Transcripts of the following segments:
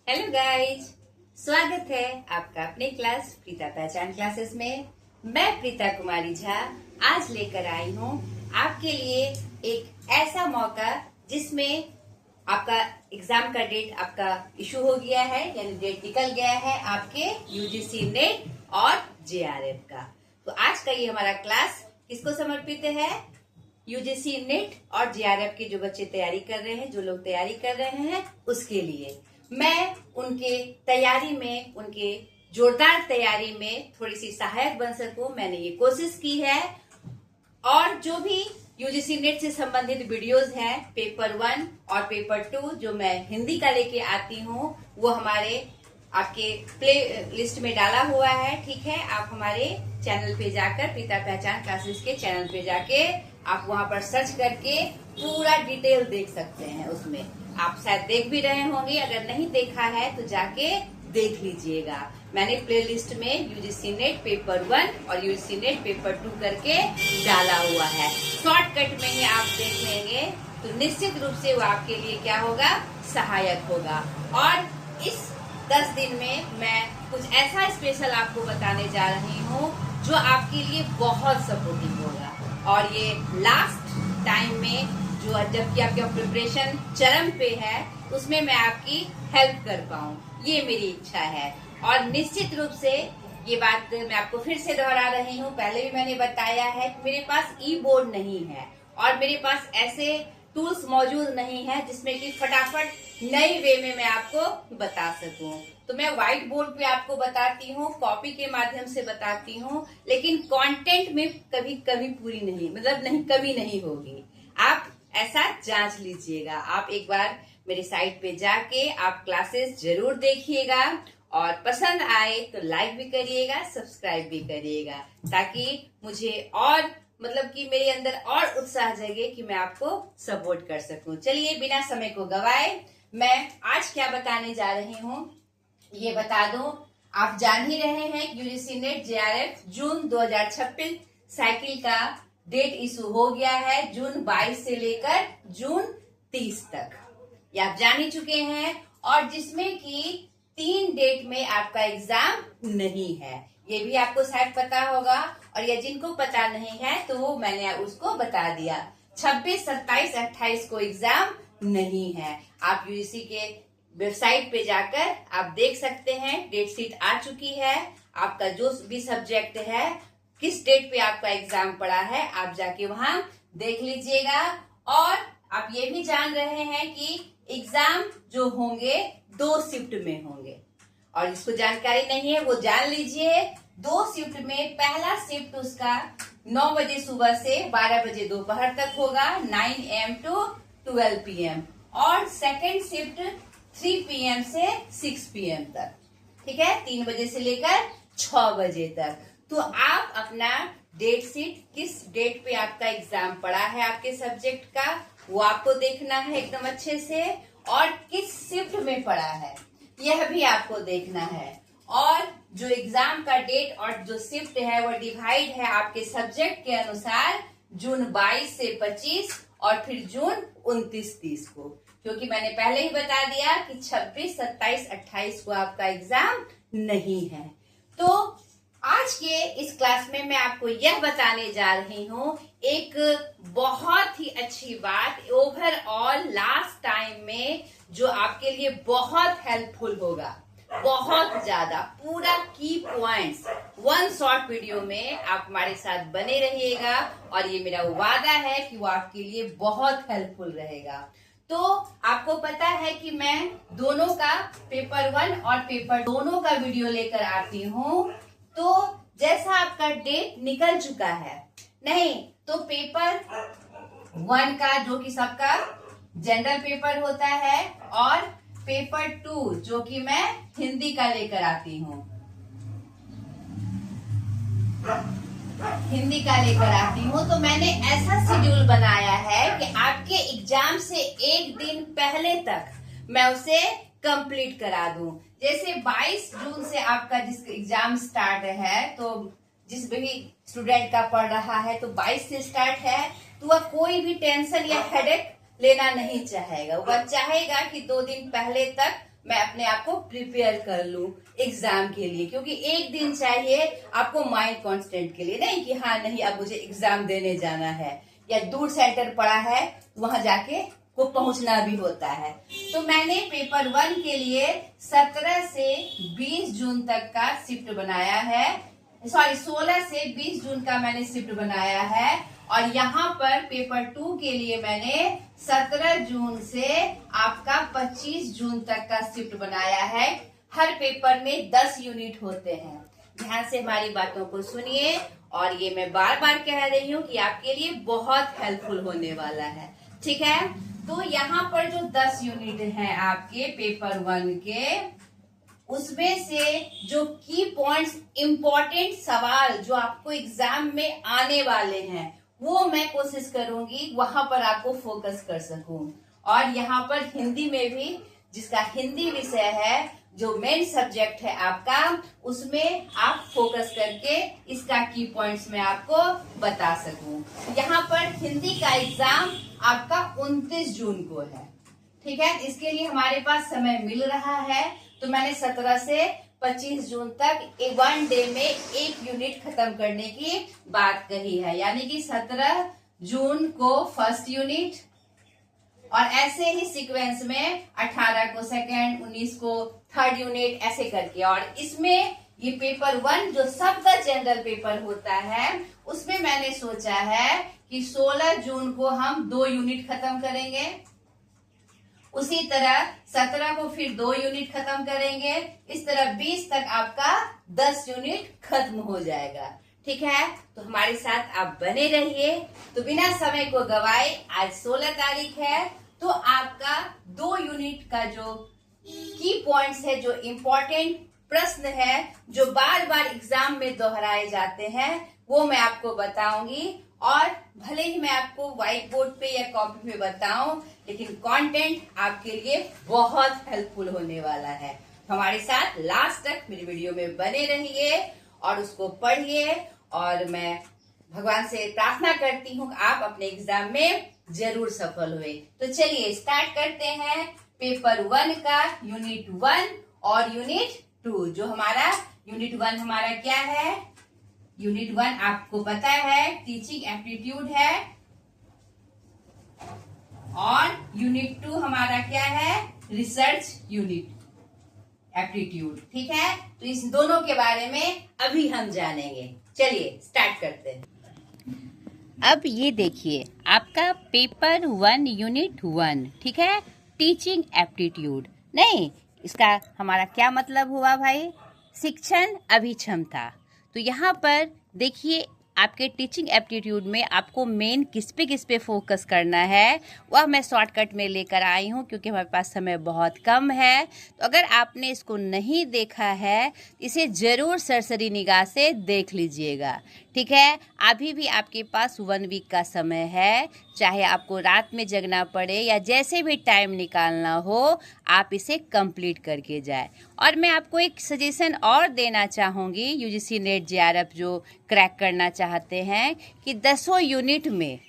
Hello guys, स्वागत है आपका अपने क्लास प्रीता पहचान क्लासेस में। मैं प्रीता कुमारी झा आज लेकर आई हूँ आपके लिए एक ऐसा मौका जिसमें आपका एग्जाम का डेट आपका इशू हो गया है, यानी डेट निकल गया है आपके यूजीसी नेट और जेआरएफ का। तो आज का ये हमारा क्लास किसको समर्पित है? यूजीसी नेट और जेआरएफ के जो बच्चे तैयारी कर रहे हैं, जो लोग तैयारी कर रहे हैं, उसके लिए मैं उनके तैयारी में, उनके जोरदार तैयारी में थोड़ी सी सहायक बन सकूं, मैंने ये कोशिश की है। और जो भी यूजीसी नेट से संबंधित वीडियोस हैं, पेपर 1 और पेपर 2 जो मैं हिंदी का लेके आती हूँ, वो हमारे आपके प्ले लिस्ट में डाला हुआ है। ठीक है, आप हमारे चैनल पे जाकर, प्रीता पहचान क्लासेस के चैनल पे जाके आप वहां पर सर्च करके पूरा डिटेल देख सकते हैं। उसमें आप शायद देख भी रहे होंगे, अगर नहीं देखा है तो जाके देख लीजिएगा। मैंने प्ले लिस्ट में यूजीसी नेट पेपर 1 और यूजीसी नेट पेपर 2 करके डाला हुआ है। शॉर्टकट में ही आप देख लेंगे तो निश्चित रूप से वो आपके लिए क्या होगा, सहायक होगा। और इस 10 दिन में मैं कुछ ऐसा स्पेशल आपको बताने जा रही हूँ जो आपके लिए बहुत सपोर्टिव होगा। और ये लास्ट टाइम में जो जबकि आपका प्रिपरेशन चरम पे है, उसमें मैं आपकी हेल्प कर पाऊँ, ये मेरी इच्छा है। और निश्चित रूप से ये बात मैं आपको फिर से दोहरा रही हूँ, पहले भी मैंने बताया है कि मेरे पास ई बोर्ड नहीं है और मेरे पास ऐसे टूल्स मौजूद नहीं है जिसमें कि फटाफट नई वे में मैं आपको बता सकूं। तो मैं व्हाइट बोर्ड पे आपको बताती हूँ, कॉपी के माध्यम से बताती हूँ, लेकिन कंटेंट में कभी कभी पूरी नहीं, मतलब नहीं, कमी नहीं होगी। आप ऐसा जांच लीजिएगा। आप एक बार मेरी साइट पे जाके आप क्लासेस जरूर देखिएगा और पसंद आए तो लाइक भी करिएगा, सब्सक्राइब भी करिएगा, ताकि मुझे और मतलब कि मेरे अंदर और उत्साह जगे कि मैं आपको सपोर्ट कर सकूं। चलिए बिना समय को गवाए मैं आज क्या बताने जा रही हूँ ये बता दूं। आप जान ही रहे हैं कि यूजीसी नेट जेआरएफ जून 2026 साइकिल का डेट इशू हो गया है, जून 22 से लेकर जून 30 तक, ये आप जान ही चुके हैं। और जिसमें कि 3 डेट में आपका एग्जाम नहीं है, ये भी आपको शायद पता होगा। और ये जिनको पता नहीं है तो वो मैंने उसको बता दिया, 26, 27, 28 को एग्जाम नहीं है। आप यूजीसी के वेबसाइट पे जाकर आप देख सकते हैं, डेट शीट आ चुकी है। आपका जो भी सब्जेक्ट है, किस डेट पे आपका एग्जाम पड़ा है, आप जाके वहां देख लीजिएगा। और आप ये भी जान रहे हैं कि एग्जाम जो होंगे 2 शिफ्ट में होंगे, और जिसको जानकारी नहीं है वो जान लीजिए। 2 शिफ्ट में पहला शिफ्ट उसका 9 बजे सुबह से 12 बजे दोपहर तक होगा, 9 AM to 12 PM। और सेकेंड शिफ्ट 3 PM से 6 PM तक, ठीक है, 3 बजे से लेकर 6 बजे तक। तो आप अपना डेट शीट, किस डेट पे आपका एग्जाम पड़ा है आपके सब्जेक्ट का, वो आपको देखना है एकदम अच्छे से। और किस शिफ्ट में पड़ा है यह भी आपको देखना है। और जो एग्जाम का डेट और जो शिफ्ट है वो डिवाइड है आपके सब्जेक्ट के अनुसार, जून 22 से 25 और फिर जून 29-30 को, क्योंकि मैंने पहले ही बता दिया कि 26, 27, 28 को आपका एग्जाम नहीं है। तो आज के इस क्लास में मैं आपको यह बताने जा रही हूँ एक बहुत ही अच्छी बात, ओवरऑल लास्ट टाइम में जो आपके लिए बहुत हेल्पफुल होगा, बहुत ज्यादा। पूरा की पॉइंट्स 1 शॉर्ट वीडियो में आप हमारे साथ बने रहिएगा, और ये मेरा वादा है कि वो आपके लिए बहुत हेल्पफुल रहेगा। तो आपको पता है कि मैं दोनों का, पेपर 1 और पेपर दोनों का वीडियो लेकर आती हूँ। तो जैसा आपका डेट निकल चुका है, नहीं तो पेपर 1 का जो कि सबका जनरल पेपर होता है, और पेपर 2 जो कि मैं हिंदी का लेकर आती हूँ, तो मैंने ऐसा शेड्यूल बनाया है कि आपके एग्जाम से एक दिन पहले तक मैं उसे कंप्लीट करा दूं। जैसे 22 जून से आपका जिस एग्जाम स्टार्ट है, तो जिस भी स्टूडेंट का पढ़ रहा है तो 22 से स्टार्ट है, तो वह कोई भी टेंशन या हेडेक लेना नहीं चाहेगा। वह चाहेगा कि 2 दिन पहले तक मैं अपने आप को प्रिपेयर कर लूं एग्जाम के लिए, क्योंकि एक दिन चाहिए आपको माइंड कांस्टेंट के लिए, नहीं कि हाँ नहीं अब मुझे एग्जाम देने जाना है या दूर सेंटर पड़ा है वहां जाके को पहुंचना भी होता है। तो मैंने पेपर 1 के लिए 17 से 20 जून तक का शिफ्ट बनाया है, सॉरी 16 से 20 जून का मैंने शिफ्ट बनाया है। और यहाँ पर पेपर 2 के लिए मैंने 17 जून से आपका 25 जून तक का शिफ्ट बनाया है। हर पेपर में 10 यूनिट होते हैं। ध्यान से हमारी बातों को सुनिए, और ये मैं बार बार कह रही हूँ कि आपके लिए बहुत हेल्पफुल होने वाला है, ठीक है। तो यहाँ पर जो 10 यूनिट हैं आपके पेपर 1 के, उसमें से जो की पॉइंट्स, इंपॉर्टेंट सवाल जो आपको एग्जाम में आने वाले हैं, वो मैं कोशिश करूंगी वहां पर आपको फोकस कर सकूं। और यहाँ पर हिंदी में भी, जिसका हिंदी विषय है जो मेन सब्जेक्ट है आपका, उसमें आप फोकस करके इसका की पॉइंट्स मैं आपको बता सकूं। यहाँ पर हिंदी का एग्जाम आपका 29 जून को है, ठीक है। इसके लिए हमारे पास समय मिल रहा है, तो मैंने 17 से 25 जून तक 1 डे में 1 यूनिट खत्म करने की बात कही है। यानी कि 17 जून को फर्स्ट यूनिट, और ऐसे ही सीक्वेंस में 18 को सेकंड, 19 को थर्ड यूनिट, ऐसे करके। और इसमें ये पेपर 1 जो सबका जनरल पेपर होता है, उसमें मैंने सोचा है कि 16 जून को हम 2 यूनिट खत्म करेंगे, उसी तरह 17 को फिर 2 यूनिट खत्म करेंगे, इस तरह 20 तक आपका 10 यूनिट खत्म हो जाएगा, ठीक है। तो हमारे साथ आप बने रहिए। तो बिना समय को गवाए, आज 16 तारीख है, तो आपका 2 यूनिट का जो की पॉइंट्स है, जो इम्पोर्टेंट प्रश्न है, जो बार बार एग्जाम में दोहराए जाते हैं, वो मैं आपको बताऊंगी। और भले ही मैं आपको व्हाइट बोर्ड पे या कॉपी पे बताऊं, लेकिन कंटेंट आपके लिए बहुत हेल्पफुल होने वाला है। हमारे साथ लास्ट तक मेरी वीडियो में बने रहिए और उसको पढ़िए, और मैं भगवान से प्रार्थना करती हूँ कि आप अपने एग्जाम में जरूर सफल हुए। तो चलिए स्टार्ट करते हैं पेपर 1 का यूनिट 1 और यूनिट 2। जो हमारा यूनिट 1 हमारा क्या है? यूनिट 1 आपको पता है टीचिंग एप्टीट्यूड है, और यूनिट 2 हमारा क्या है? रिसर्च यूनिट एप्टीट्यूड, ठीक है। तो इस दोनों के बारे में अभी हम जानेंगे। चलिए स्टार्ट करते हैं। अब ये देखिए आपका पेपर 1 यूनिट 1, ठीक है, टीचिंग एप्टीट्यूड। नहीं, इसका हमारा क्या मतलब हुआ भाई? शिक्षण अभिक्षमता। तो यहाँ पर देखिए आपके टीचिंग एप्टीट्यूड में आपको मेन किस पे फोकस करना है, वह मैं शॉर्टकट में लेकर आई हूँ, क्योंकि हमारे पास समय बहुत कम है। तो अगर आपने इसको नहीं देखा है, इसे ज़रूर सरसरी निगाह से देख लीजिएगा, ठीक है। अभी भी आपके पास 1 वीक का समय है, चाहे आपको रात में जगना पड़े या जैसे भी टाइम निकालना हो, आप इसे कंप्लीट करके जाए। और मैं आपको एक सजेशन और देना चाहूँगी, यूजीसी नेट जेआरएफ जो क्रैक करना चाहते हैं, कि 10 यूनिट में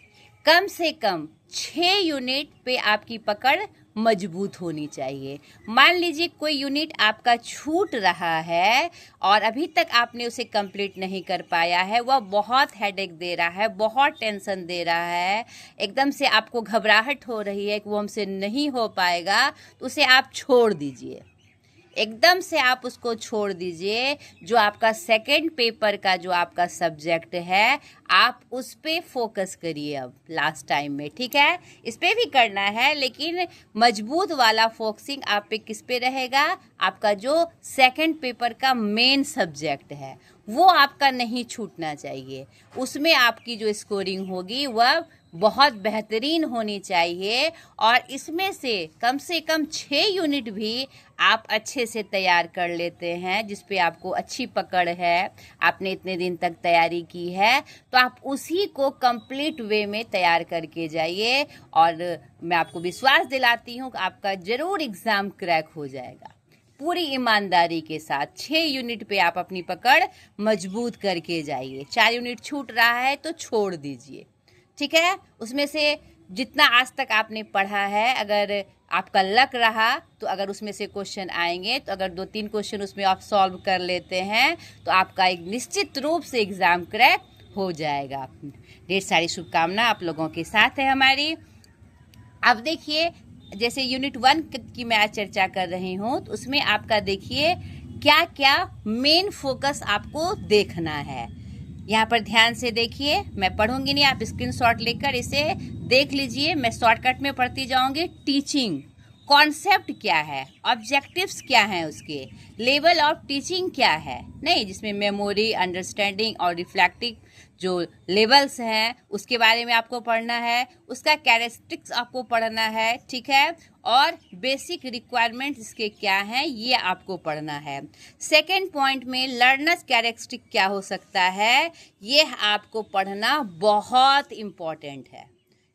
कम से कम 6 यूनिट पे आपकी पकड़ मजबूत होनी चाहिए। मान लीजिए कोई यूनिट आपका छूट रहा है और अभी तक आपने उसे कंप्लीट नहीं कर पाया है, वह बहुत हेडेक दे रहा है, बहुत टेंशन दे रहा है, एकदम से आपको घबराहट हो रही है कि वो हमसे नहीं हो पाएगा, तो उसे आप छोड़ दीजिए, एकदम से आप उसको छोड़ दीजिए। जो आपका सेकंड पेपर का जो आपका सब्जेक्ट है, आप उस पे फोकस करिए अब लास्ट टाइम में, ठीक है। इस पे भी करना है, लेकिन मजबूत वाला फोकसिंग आप पे किस पे रहेगा? आपका जो सेकंड पेपर का मेन सब्जेक्ट है, वो आपका नहीं छूटना चाहिए। उसमें आपकी जो स्कोरिंग होगी वह बहुत बेहतरीन होनी चाहिए। और इसमें से कम 6 यूनिट भी आप अच्छे से तैयार कर लेते हैं, जिस पे आपको अच्छी पकड़ है, आपने इतने दिन तक तैयारी की है, तो आप उसी को कंप्लीट वे में तैयार करके जाइए। और मैं आपको विश्वास दिलाती हूँ कि आपका ज़रूर एग्ज़ाम क्रैक हो जाएगा। पूरी ईमानदारी के साथ 6 यूनिट पे आप अपनी पकड़ मजबूत करके जाइए। 4 यूनिट छूट रहा है तो छोड़ दीजिए, ठीक है। उसमें से जितना आज तक आपने पढ़ा है, अगर आपका लक रहा तो अगर उसमें से क्वेश्चन आएंगे तो अगर 2-3 क्वेश्चन उसमें आप सॉल्व कर लेते हैं तो आपका एक निश्चित रूप से एग्ज़ाम क्रैक हो जाएगा। ढेर सारी शुभकामना आप लोगों के साथ है हमारी। अब देखिए, जैसे यूनिट 1 की मैं आज चर्चा कर रही हूँ तो उसमें आपका देखिए क्या क्या मेन फोकस आपको देखना है। यहाँ पर ध्यान से देखिए, मैं पढ़ूंगी नहीं, आप स्क्रीनशॉट लेकर इसे देख लीजिए। मैं शॉर्टकट में पढ़ती जाऊंगी। टीचिंग कॉन्सेप्ट क्या है, ऑब्जेक्टिव्स क्या हैं, उसके लेवल ऑफ टीचिंग क्या है, नहीं जिसमें मेमोरी, अंडरस्टैंडिंग और रिफ्लेक्टिव जो लेवल्स हैं उसके बारे में आपको पढ़ना है, उसका कैरेक्टरिस्टिक्स आपको पढ़ना है, ठीक है, और बेसिक रिक्वायरमेंट्स इसके क्या हैं ये आपको पढ़ना है। सेकेंड पॉइंट में लर्नर्स कैरेक्टरिस्टिक क्या हो सकता है, ये आपको पढ़ना बहुत इम्पॉर्टेंट है,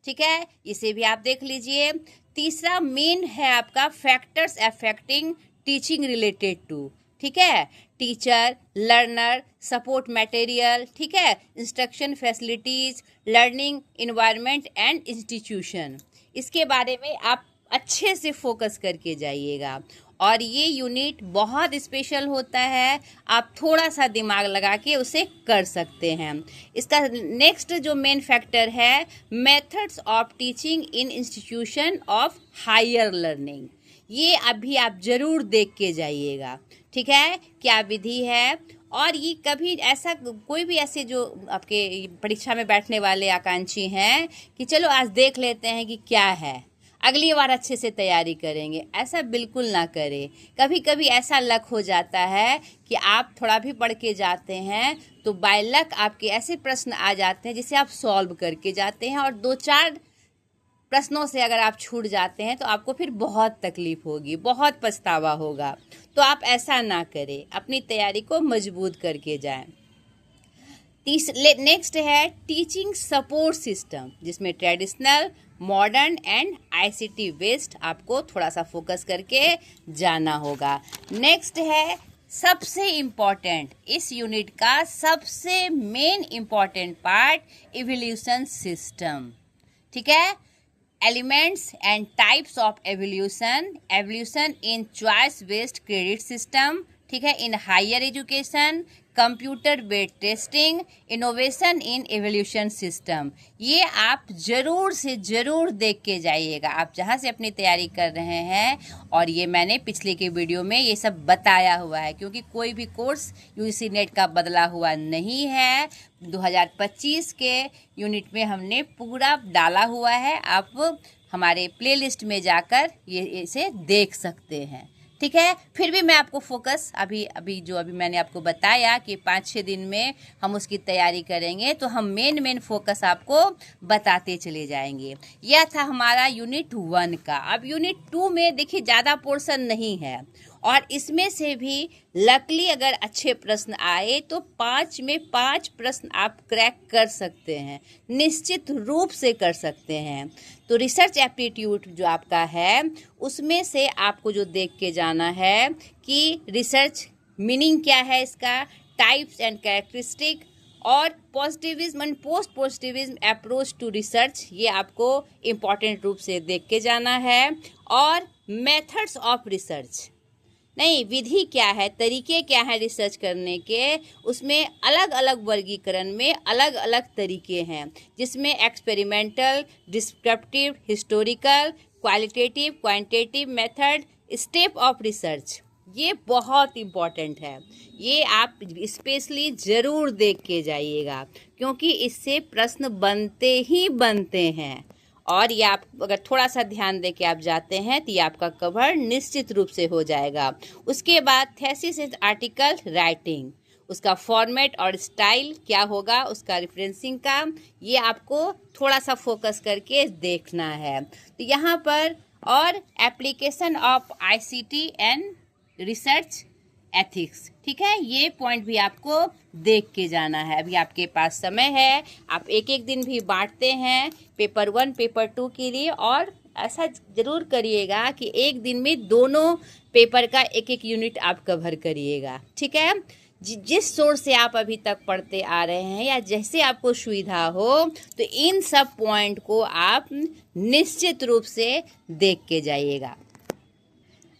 ठीक है, इसे भी आप देख लीजिए। तीसरा मेन है आपका factors affecting teaching related to, ठीक है, टीचर, लर्नर, सपोर्ट मटेरियल, ठीक है, instruction facilities, learning environment and institution, इसके बारे में आप अच्छे से फोकस करके जाइएगा। और ये यूनिट बहुत स्पेशल होता है, आप थोड़ा सा दिमाग लगा के उसे कर सकते हैं। इसका नेक्स्ट जो मेन फैक्टर है methods of teaching in institution of higher learning, ये अभी आप जरूर देख के जाइएगा, ठीक है, क्या विधि है। और ये कभी ऐसा कोई भी ऐसे जो आपके परीक्षा में बैठने वाले आकांक्षी हैं कि चलो आज देख लेते हैं कि क्या है, अगली बार अच्छे से तैयारी करेंगे, ऐसा बिल्कुल ना करें। कभी कभी ऐसा लक हो जाता है कि आप थोड़ा भी पढ़ के जाते हैं तो बाय लक आपके ऐसे प्रश्न आ जाते हैं जिसे आप सॉल्व करके जाते हैं, और 2-4 प्रश्नों से अगर आप छूट जाते हैं तो आपको फिर बहुत तकलीफ होगी, बहुत पछतावा होगा। तो आप ऐसा ना करें, अपनी तैयारी को मजबूत करके जाएं। नेक्स्ट है टीचिंग सपोर्ट सिस्टम, जिसमें traditional, modern and ICT based आपको थोड़ा सा फोकस करके जाना होगा। नेक्स्ट है सबसे इम्पॉर्टेंट, इस यूनिट का सबसे main important part evaluation system, ठीक है, elements and types of evaluation, evaluation in choice based credit system, ठीक है, in higher education, computer based testing, innovation in evaluation system, ये आप जरूर से ज़रूर देख के जाइएगा आप जहाँ से अपनी तैयारी कर रहे हैं। और ये मैंने पिछले के वीडियो में ये सब बताया हुआ है, क्योंकि कोई भी कोर्स यूजीसी नेट का बदला हुआ नहीं है। 2025 के यूनिट में हमने पूरा डाला हुआ है, आप हमारे प्लेलिस्ट में जाकर ये इसे देख सकते हैं, ठीक है। फिर भी मैं आपको फोकस अभी मैंने आपको बताया कि 5-6 दिन में हम उसकी तैयारी करेंगे, तो हम मेन फोकस आपको बताते चले जाएंगे। यह था हमारा यूनिट 1 का। अब यूनिट 2 में देखिए ज़्यादा पोर्शन नहीं है, और इसमें से भी लकली अगर अच्छे प्रश्न आए तो 5 में 5 प्रश्न आप क्रैक कर सकते हैं, निश्चित रूप से कर सकते हैं। तो रिसर्च एप्टीट्यूड जो आपका है उसमें से आपको जो देख के जाना है कि रिसर्च मीनिंग क्या है इसका, टाइप्स एंड कैरेक्टरिस्टिक, और positivism and post positivism approach to research, ये आपको इम्पॉर्टेंट रूप से देख के जाना है। और मेथड्स ऑफ रिसर्च, नहीं विधि क्या है, तरीके क्या है रिसर्च करने के, उसमें अलग अलग वर्गीकरण में अलग अलग तरीके हैं, जिसमें experimental, descriptive, historical, qualitative, quantitative method, step of research, ये बहुत इम्पॉर्टेंट है। ये आप स्पेशली ज़रूर देख के जाइएगा, क्योंकि इससे प्रश्न बनते ही बनते हैं। और ये आप अगर थोड़ा सा ध्यान दे के आप जाते हैं तो ये आपका कवर निश्चित रूप से हो जाएगा। उसके बाद थीसिस एंड आर्टिकल राइटिंग, उसका फॉर्मेट और स्टाइल क्या होगा, उसका रेफरेंसिंग का, ये आपको थोड़ा सा फोकस करके देखना है। तो यहाँ पर और application of ICT and research ethics, ठीक है, ये पॉइंट भी आपको देख के जाना है। अभी आपके पास समय है, आप एक एक दिन भी बांटते हैं पेपर 1 पेपर 2 के लिए, और ऐसा ज़रूर करिएगा कि एक दिन में दोनों पेपर का एक एक यूनिट आप कवर करिएगा, ठीक है। जिस सोर्स से आप अभी तक पढ़ते आ रहे हैं या जैसे आपको सुविधा हो, तो इन सब पॉइंट को आप निश्चित रूप से देख के जाइएगा।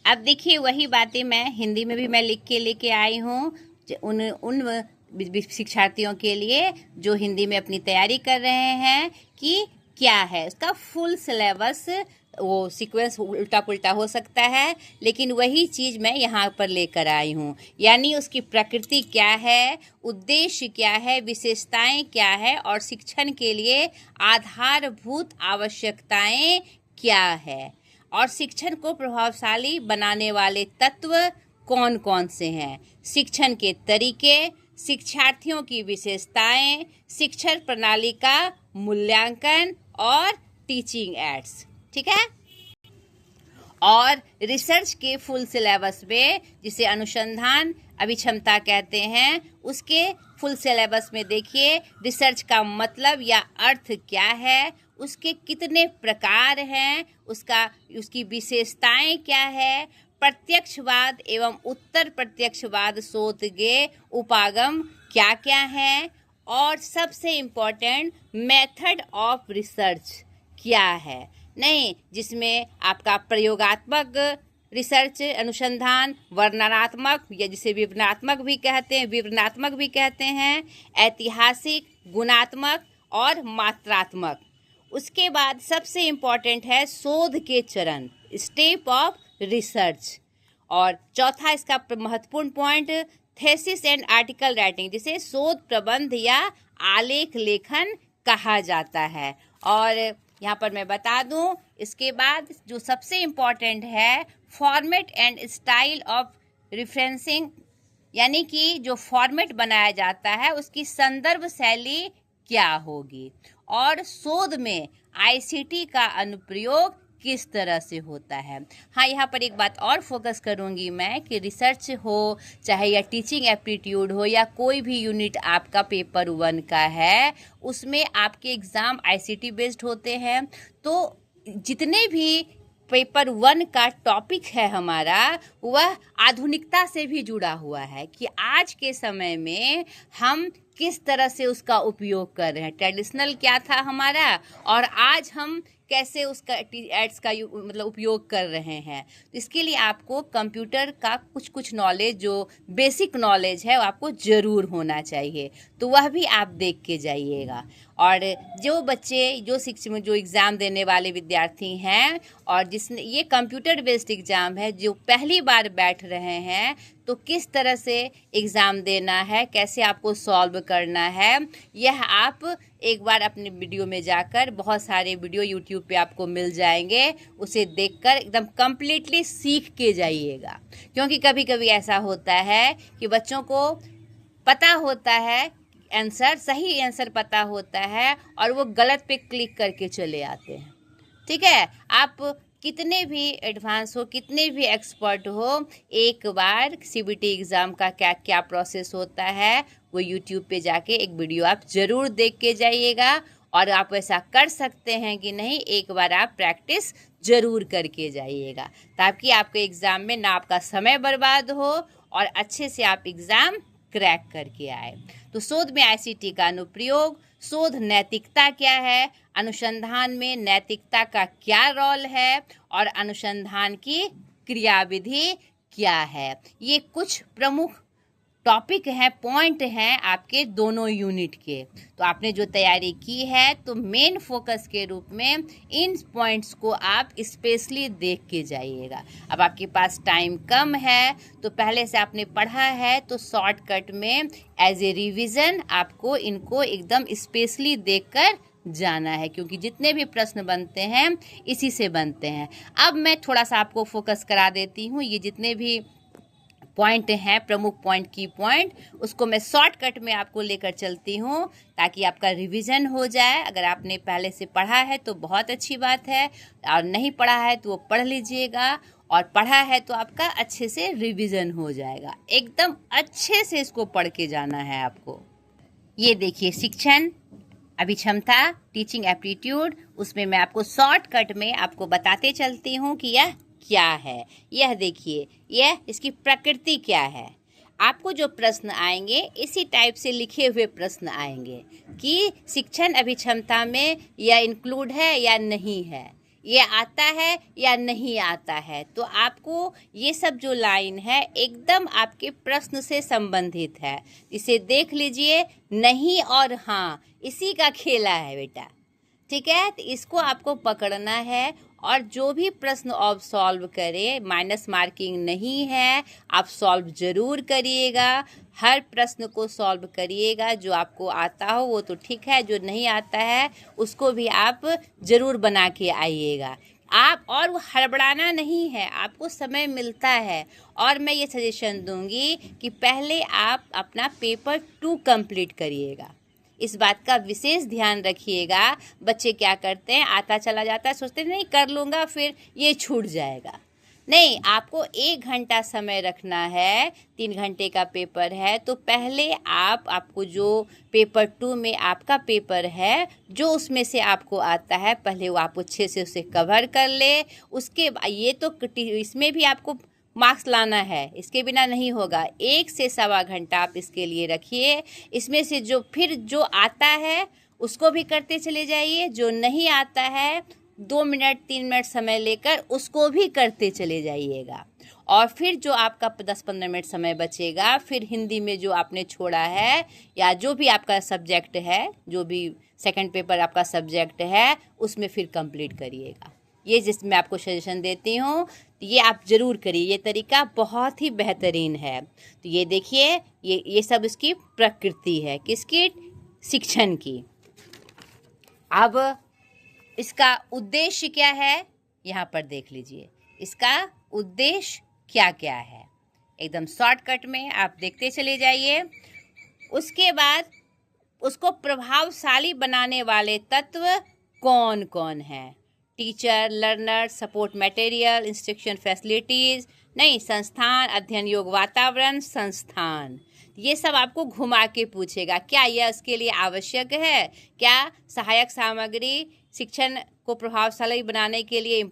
अब देखिए, वही बातें मैं हिंदी में भी मैं लिख के लेके आई हूँ उन शिक्षार्थियों के लिए जो हिंदी में अपनी तैयारी कर रहे हैं कि क्या है उसका फुल सिलेबस। वो सीक्वेंस उल्टा पुल्टा हो सकता है, लेकिन वही चीज़ मैं यहाँ पर लेकर आई हूँ। यानी उसकी प्रकृति क्या है, उद्देश्य क्या है, विशेषताएं क्या है और शिक्षण के लिए आधारभूत आवश्यकताएं क्या है और शिक्षण को प्रभावशाली बनाने वाले तत्व कौन कौन से हैं, शिक्षण के तरीके, शिक्षार्थियों की विशेषताएं, शिक्षण प्रणाली का मूल्यांकन और टीचिंग एड्स। ठीक है। और रिसर्च के फुल सिलेबस में, जिसे अनुसंधान अभिक्षमता कहते हैं, उसके फुल सिलेबस में देखिए रिसर्च का मतलब या अर्थ क्या है, उसके कितने प्रकार हैं, उसकी विशेषताएं क्या है, प्रत्यक्षवाद एवं उत्तर प्रत्यक्षवाद शोध के उपागम क्या क्या है और सबसे इम्पोर्टेंट मेथड ऑफ रिसर्च क्या है। नहीं, जिसमें आपका प्रयोगात्मक रिसर्च अनुसंधान, वर्णनात्मक या जिसे विवरणात्मक भी कहते हैं, ऐतिहासिक, गुणात्मक और मात्रात्मक। उसके बाद सबसे इम्पोर्टेंट है शोध के चरण, स्टेप ऑफ रिसर्च। और चौथा इसका महत्वपूर्ण point thesis and article writing, जिसे शोध प्रबंध या आलेख लेखन कहा जाता है। और यहाँ पर मैं बता दूं, इसके बाद जो सबसे इम्पॉर्टेंट है format and style of referencing, यानी कि जो फॉर्मेट बनाया जाता है उसकी संदर्भ शैली क्या होगी और शोध में आईसीटी का अनुप्रयोग किस तरह से होता है। हाँ, यहाँ पर एक बात और फोकस करूँगी मैं कि रिसर्च हो चाहे या टीचिंग एप्टीट्यूड हो या कोई भी यूनिट आपका पेपर 1 का है, उसमें आपके एग्ज़ाम आईसीटी बेस्ड होते हैं। तो जितने भी पेपर 1 का टॉपिक है हमारा, वह आधुनिकता से भी जुड़ा हुआ है कि आज के समय में हम किस तरह से उसका उपयोग कर रहे हैं। ट्रेडिशनल क्या था हमारा और आज हम कैसे उसका एड्स का मतलब उपयोग कर रहे हैं। तो इसके लिए आपको कंप्यूटर का कुछ नॉलेज, जो बेसिक नॉलेज है, वो आपको ज़रूर होना चाहिए। तो वह भी आप देख के जाइएगा। और जो बच्चे जो एग्ज़ाम देने वाले विद्यार्थी हैं और जिसने ये कंप्यूटर बेस्ड एग्ज़ाम है, जो पहली बार बैठ रहे हैं, तो किस तरह से एग्ज़ाम देना है, कैसे आपको सॉल्व करना है, यह आप एक बार अपने वीडियो में जाकर, बहुत सारे वीडियो यूट्यूब पे आपको मिल जाएंगे, उसे देखकर एकदम कम्प्लीटली सीख के जाइएगा। क्योंकि कभी कभी ऐसा होता है कि बच्चों को पता होता है आंसर, सही आंसर पता होता है और वो गलत पे क्लिक करके चले आते हैं। ठीक है, आप कितने भी एडवांस हो, कितने भी एक्सपर्ट हो, एक बार सीबीटी एग्ज़ाम का क्या क्या प्रोसेस होता है वो यूट्यूब पे जाके एक वीडियो आप ज़रूर देख के जाइएगा। और आप ऐसा कर सकते हैं कि नहीं, एक बार आप प्रैक्टिस ज़रूर करके जाइएगा, ताकि आपके एग्ज़ाम में ना आपका समय बर्बाद हो और अच्छे से आप एग्ज़ाम क्रैक करके आए। तो शोध में आईसीटी का अनुप्रयोग, शोध नैतिकता क्या है, अनुसंधान में नैतिकता का क्या रोल है और अनुसंधान की क्रियाविधि क्या है। ये कुछ प्रमुख टॉपिक हैं, पॉइंट हैं आपके दोनों यूनिट के। तो आपने जो तैयारी की है, तो मेन फोकस के रूप में इन पॉइंट्स को आप स्पेशली देख के जाइएगा। अब आपके पास टाइम कम है, तो पहले से आपने पढ़ा है, तो शॉर्टकट में एज ए रिवीजन आपको इनको एकदम स्पेशली देखकर जाना है, क्योंकि जितने भी प्रश्न बनते हैं इसी से बनते हैं। अब मैं थोड़ा सा आपको फोकस करा देती हूँ, ये जितने भी पॉइंट हैं, प्रमुख पॉइंट, की पॉइंट, उसको मैं शॉर्टकट में आपको लेकर चलती हूँ ताकि आपका रिवीजन हो जाए। अगर आपने पहले से पढ़ा है तो बहुत अच्छी बात है, और नहीं पढ़ा है तो वो पढ़ लीजिएगा, और पढ़ा है तो आपका अच्छे से रिवीजन हो जाएगा। एकदम अच्छे से इसको पढ़ के जाना है आपको। ये देखिए, शिक्षण अभिक्षमता, टीचिंग एप्टीट्यूड, उसमें मैं आपको शॉर्टकट में आपको बताते चलती हूँ कि यह क्या है। यह देखिए, यह इसकी प्रकृति क्या है। आपको जो प्रश्न आएंगे इसी टाइप से लिखे हुए प्रश्न आएंगे कि शिक्षण अभिक्षमता में यह इंक्लूड है या नहीं है, ये आता है या नहीं आता है। तो आपको ये सब जो लाइन है एकदम आपके प्रश्न से संबंधित है, इसे देख लीजिए। नहीं और हाँ, इसी का खेला है बेटा, ठीक है। तो इसको आपको पकड़ना है और जो भी प्रश्न आप सॉल्व करें, माइनस मार्किंग नहीं है, आप सॉल्व जरूर करिएगा। हर प्रश्न को सॉल्व करिएगा, जो आपको आता हो वो तो ठीक है, जो नहीं आता है उसको भी आप जरूर बना के आइएगा। आप और वो हड़बड़ाना नहीं है, आपको समय मिलता है। और मैं ये सजेशन दूंगी कि पहले आप अपना पेपर 2 कंप्लीट करिएगा, इस बात का विशेष ध्यान रखिएगा। बच्चे क्या करते हैं, आता चला जाता है, सोचते नहीं कर लूँगा फिर ये छूट जाएगा। नहीं, आपको 1 घंटा समय रखना है, 3 घंटे का पेपर है। तो पहले आपको जो पेपर 2 में आपका पेपर है, जो उसमें से आपको आता है, पहले वो आप अच्छे से उसे कवर कर ले। उसके ये तो इसमें भी आपको मार्क्स लाना है, इसके बिना नहीं होगा। 1 से सवा घंटा आप इसके लिए रखिए। इसमें से जो आता है उसको भी करते चले जाइए, जो नहीं आता है 2 मिनट 3 मिनट समय लेकर उसको भी करते चले जाइएगा। और फिर जो आपका 10-15 मिनट समय बचेगा, फिर हिंदी में जो आपने छोड़ा है या जो भी आपका सब्जेक्ट है, जो भी सेकंड पेपर आपका सब्जेक्ट है, उसमें फिर कंप्लीट करिएगा। ये जिसमें आपको सजेशन देती हूँ, तो ये आप ज़रूर करिए। ये तरीका बहुत ही बेहतरीन है। तो ये देखिए, ये सब इसकी प्रकृति है, किसकी, शिक्षण की। अब इसका उद्देश्य क्या है, यहाँ पर देख लीजिए, इसका उद्देश्य क्या क्या है, एकदम शॉर्टकट में आप देखते चले जाइए। उसके बाद उसको प्रभावशाली बनाने वाले तत्व कौन कौन हैं, teacher, learner, support material, instruction facilities, नहीं, संस्थान, अध्ययन योग्य वातावरण, संस्थान, ये सब आपको घुमा के पूछेगा। क्या यह इसके लिए आवश्यक है, क्या सहायक सामग्री शिक्षण को प्रभावशाली बनाने के लिए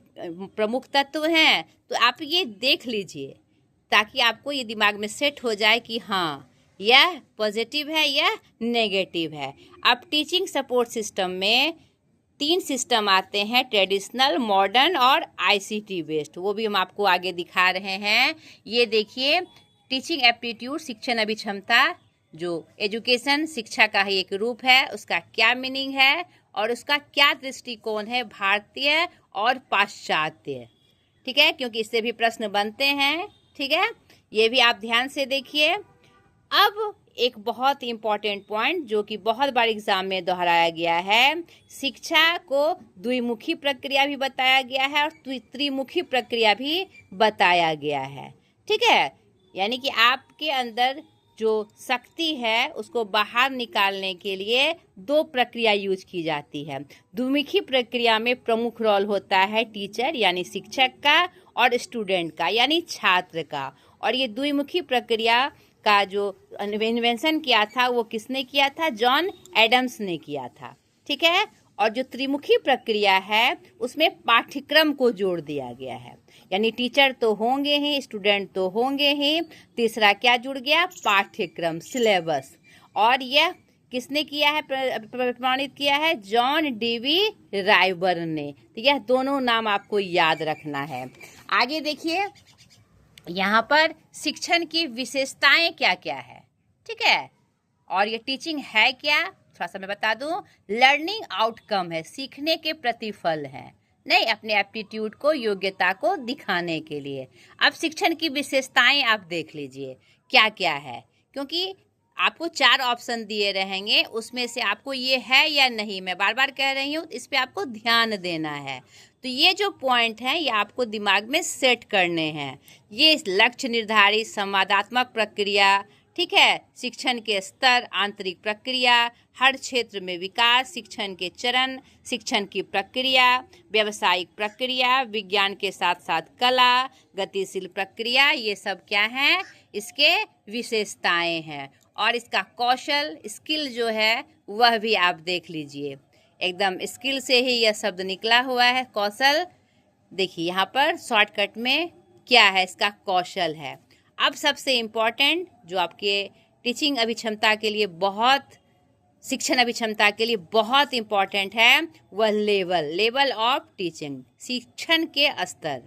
प्रमुख तत्व हैं। तो आप ये देख लीजिए ताकि आपको ये दिमाग में सेट हो जाए कि हाँ, यह पॉजिटिव है, यह नेगेटिव है। अब टीचिंग सपोर्ट सिस्टम में 3 सिस्टम आते हैं, ट्रेडिशनल, मॉडर्न और आईसीटी बेस्ड। वो भी हम आपको आगे दिखा रहे हैं। ये देखिए, टीचिंग एप्टीट्यूड, शिक्षण अभिक्षमता, जो एजुकेशन शिक्षा का ही एक रूप है, उसका क्या मीनिंग है और उसका क्या दृष्टिकोण है, भारतीय और पाश्चात्य, ठीक है, क्योंकि इससे भी प्रश्न बनते हैं, ठीक है। ये भी आप ध्यान से देखिए। अब एक बहुत इम्पॉर्टेंट पॉइंट जो कि बहुत बार एग्जाम में दोहराया गया है, शिक्षा को द्विमुखी प्रक्रिया भी बताया गया है और त्रिमुखी प्रक्रिया भी बताया गया है, ठीक है। यानी कि आपके अंदर जो शक्ति है उसको बाहर निकालने के लिए 2 प्रक्रिया यूज की जाती है। द्विमुखी प्रक्रिया में प्रमुख रोल होता है टीचर यानी शिक्षक का और स्टूडेंट का यानी छात्र का। और ये द्विमुखी प्रक्रिया का जो इन्वेंशन किया था वो किसने किया था, जॉन एडम्स ने किया था, ठीक है। और जो त्रिमुखी प्रक्रिया है उसमें पाठ्यक्रम को जोड़ दिया गया है, यानी टीचर तो होंगे ही, स्टूडेंट तो होंगे ही, तीसरा क्या जुड़ गया, पाठ्यक्रम, सिलेबस। और यह किसने किया है, प्रमाणित किया है, जॉन डीवी रायबर्न ने। तो यह दोनों नाम आपको याद रखना है। आगे देखिए, यहाँ पर शिक्षण की विशेषताएं क्या क्या है, ठीक है। और ये टीचिंग है क्या, थोड़ा सा मैं बता दूं, लर्निंग आउटकम है, सीखने के प्रतिफल है, नहीं अपने एप्टीट्यूड को, योग्यता को दिखाने के लिए। अब शिक्षण की विशेषताएं आप देख लीजिए क्या क्या है, क्योंकि आपको 4 ऑप्शन दिए रहेंगे, उसमें से आपको ये है या नहीं, मैं बार बार कह रही हूँ, इस पे आपको ध्यान देना है। तो ये जो पॉइंट हैं ये आपको दिमाग में सेट करने हैं। ये लक्ष्य निर्धारित संवादात्मक प्रक्रिया, ठीक है, शिक्षण के स्तर, आंतरिक प्रक्रिया, हर क्षेत्र में विकास, शिक्षण के चरण, शिक्षण की प्रक्रिया, व्यावसायिक प्रक्रिया, विज्ञान के साथ साथ कला, गतिशील प्रक्रिया, ये सब क्या हैं, इसके विशेषताएं हैं। और इसका कौशल, स्किल जो है वह भी आप देख लीजिए, एकदम स्किल से ही यह शब्द निकला हुआ है, कौशल। देखिए यहाँ पर शॉर्टकट में क्या है, इसका कौशल है। अब सबसे इम्पॉर्टेंट जो आपके टीचिंग अभिक्षमता के लिए बहुत, शिक्षण अभिक्षमता के लिए बहुत इम्पॉर्टेंट है, वह लेवल ऑफ टीचिंग, शिक्षण के स्तर।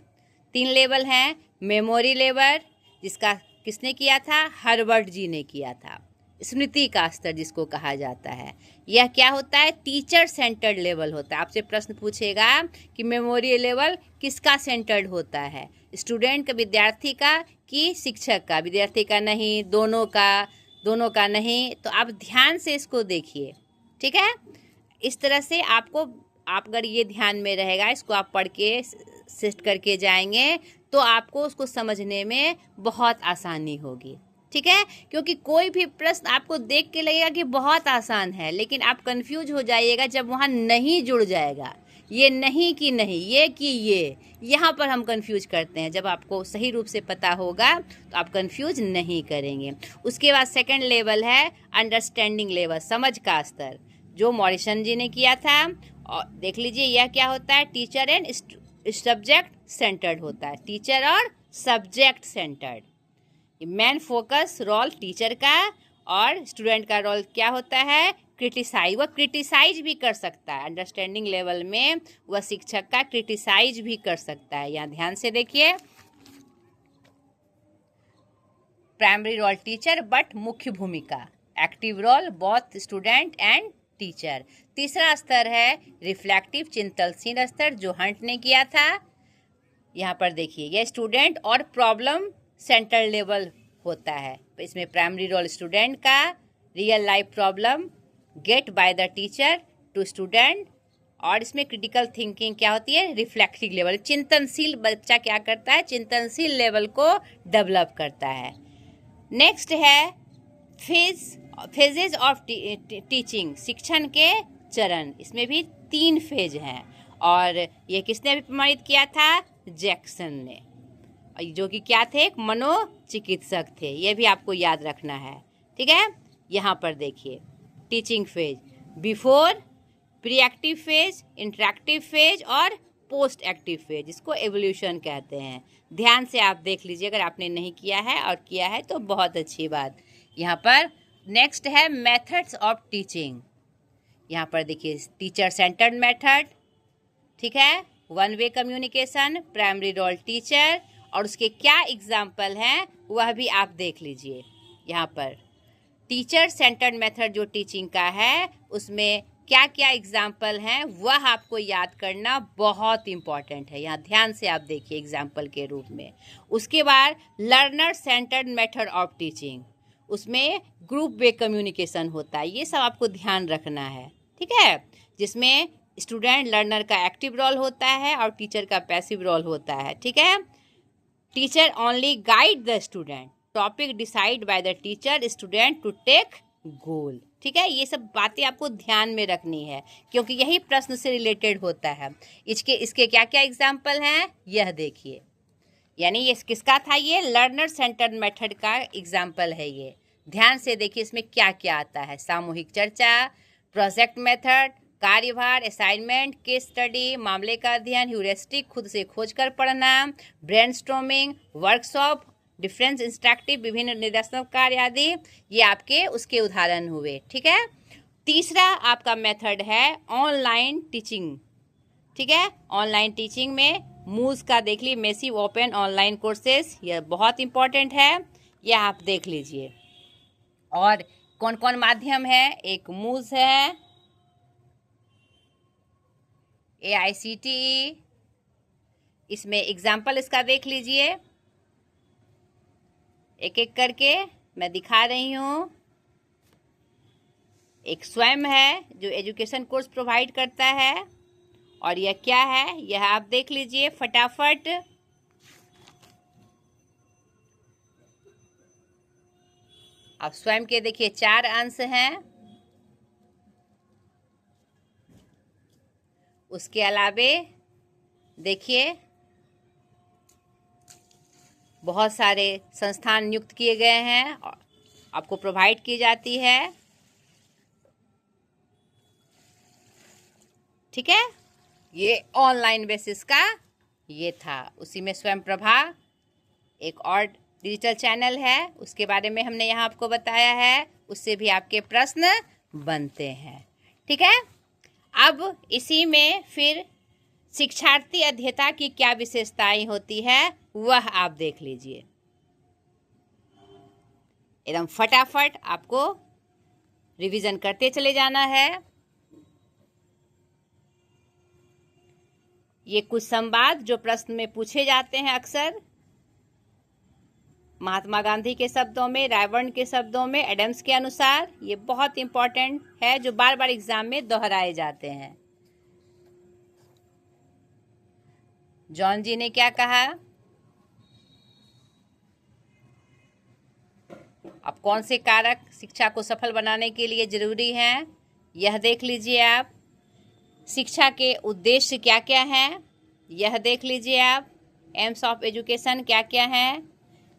3 लेवल हैं। मेमोरी लेवल, जिसका किसने किया था? हार्वर्ड जी ने किया था। स्मृति का स्तर जिसको कहा जाता है, यह क्या होता है? टीचर सेंटर्ड लेवल होता है। आपसे प्रश्न पूछेगा कि मेमोरी लेवल किसका सेंटर्ड होता है? स्टूडेंट का, विद्यार्थी का, कि शिक्षक का? विद्यार्थी का नहीं, दोनों का नहीं। तो आप ध्यान से इसको देखिए, ठीक है। इस तरह से आप अगर ये ध्यान में रहेगा, इसको आप पढ़ के सेट करके जाएंगे तो आपको उसको समझने में बहुत आसानी होगी, ठीक है। क्योंकि कोई भी प्रश्न आपको देख के लगेगा कि बहुत आसान है, लेकिन आप कंफ्यूज हो जाइएगा जब वहाँ नहीं जुड़ जाएगा। ये नहीं कि नहीं, ये कि ये, यहाँ पर हम कंफ्यूज करते हैं। जब आपको सही रूप से पता होगा तो आप कंफ्यूज नहीं करेंगे। उसके बाद सेकंड लेवल है अंडरस्टैंडिंग लेवल, समझ का स्तर, जो मॉरिसन जी ने किया था। और देख लीजिए यह क्या होता है? टीचर एंड सब्जेक्ट सेंटर्ड होता है, टीचर और subject centred. Main focus role teacher का, और स्टूडेंट का रोल क्या होता है? क्रिटिसाइज। वह क्रिटिसाइज भी कर सकता है। अंडरस्टैंडिंग लेवल में वह शिक्षक का क्रिटिसाइज भी कर सकता है। यहाँ ध्यान से देखिए, प्राइमरी रोल टीचर बट मुख्य भूमिका, active role both student and teacher. तीसरा स्तर है रिफ्लेक्टिव, चिंतनशील स्तर, जो हंट ने किया था। यहाँ पर देखिए, यह स्टूडेंट और प्रॉब्लम सेंटर लेवल होता है। इसमें प्राइमरी रोल स्टूडेंट का, real life problem get by the teacher to student, और इसमें क्रिटिकल थिंकिंग क्या होती है? रिफ्लेक्टिव लेवल, चिंतनशील बच्चा क्या करता है? चिंतनशील लेवल को डेवलप करता है। नेक्स्ट है फेजेज ऑफ टीचिंग, शिक्षण के चरण। इसमें भी 3 फेज हैं, और ये किसने भी प्रमाणित किया था? जैक्सन ने, जो कि क्या थे? एक मनोचिकित्सक थे। ये भी आपको याद रखना है, ठीक है। यहाँ पर देखिए, teaching phase, before, pre active phase, interactive phase और पोस्ट एक्टिव फेज, जिसको एवोल्यूशन कहते हैं। ध्यान से आप देख लीजिए, अगर आपने नहीं किया है और किया है तो बहुत अच्छी बात। यहाँ पर नेक्स्ट है मेथड्स ऑफ टीचिंग। यहाँ पर देखिए, टीचर सेंटर्ड मेथड, ठीक है, 1 way communication, primary role teacher, और उसके क्या एग्जाम्पल हैं वह भी आप देख लीजिए। यहाँ पर टीचर सेंटर्ड मेथड जो टीचिंग का है, उसमें क्या क्या एग्जाम्पल हैं वह आपको याद करना बहुत इम्पॉर्टेंट है। यहाँ ध्यान से आप देखिए एग्जाम्पल के रूप में। उसके बाद learner centred method of teaching, उसमें ग्रुप वे कम्युनिकेशन होता है। ये सब आपको ध्यान रखना है, ठीक है, जिसमें स्टूडेंट लर्नर का एक्टिव रोल होता है और टीचर का पैसिव रोल होता है, ठीक है। Teacher only guide the student, topic decide by the teacher, student to take goal, ठीक है। ये सब बातें आपको ध्यान में रखनी है, क्योंकि यही प्रश्न से रिलेटेड होता है। इसके क्या क्या एग्जाम्पल हैं यह देखिए। यानी ये किसका था? ये लर्नर सेंटर्ड मेथड का एग्जाम्पल है। ये ध्यान से देखिए, इसमें क्या क्या आता है? सामूहिक चर्चा, प्रोजेक्ट मेथड, कार्यभार, असाइनमेंट, केस स्टडी, मामले का अध्ययन, ह्यूरिस्टिक, खुद से खोजकर पढ़ना, ब्रेनस्टॉर्मिंग, वर्कशॉप, डिफरेंस इंस्ट्रक्टिव, विभिन्न निर्देशात्मक कार्य आदि। ये आपके उसके उदाहरण हुए, ठीक है। तीसरा आपका मेथड है ऑनलाइन टीचिंग, ठीक है। ऑनलाइन टीचिंग में मूव्स का देख लीजिए, मैसिव ओपन ऑनलाइन कोर्सेज, यह बहुत इंपॉर्टेंट है, यह आप देख लीजिए। और कौन कौन माध्यम है? एक मूव्स है, AICTE, इसमें एग्जाम्पल इसका देख लीजिए, एक एक करके मैं दिखा रही हूँ। एक स्वयं है जो एजुकेशन कोर्स प्रोवाइड करता है, और यह क्या है यह आप देख लीजिए फटाफट। आप स्वयं के देखिए 4 अंश हैं। उसके अलावे देखिए बहुत सारे संस्थान नियुक्त किए गए हैं, आपको प्रोवाइड की जाती है, ठीक है। ये ऑनलाइन बेसिस का ये था। उसी में स्वयं प्रभा एक और डिजिटल चैनल है उसके बारे में हमने यहाँ आपको बताया है, उससे भी आपके प्रश्न बनते हैं। ठीक है, अब इसी में फिर शिक्षार्थी अध्येता की क्या विशेषताएं होती है वह आप देख लीजिए। एकदम फटाफट आपको रिवीजन करते चले जाना है। ये कुछ संवाद जो प्रश्न में पूछे जाते हैं अक्सर, महात्मा गांधी के शब्दों में, रायबर्न के शब्दों में, एडम्स के अनुसार, ये बहुत इंपॉर्टेंट है जो बार बार एग्जाम में दोहराए जाते हैं। जॉन जी ने क्या कहा, अब कौन से कारक शिक्षा को सफल बनाने के लिए जरूरी हैं यह देख लीजिए आप। शिक्षा के उद्देश्य क्या क्या हैं यह देख लीजिए आप। एम्स ऑफ एजुकेशन क्या क्या हैं,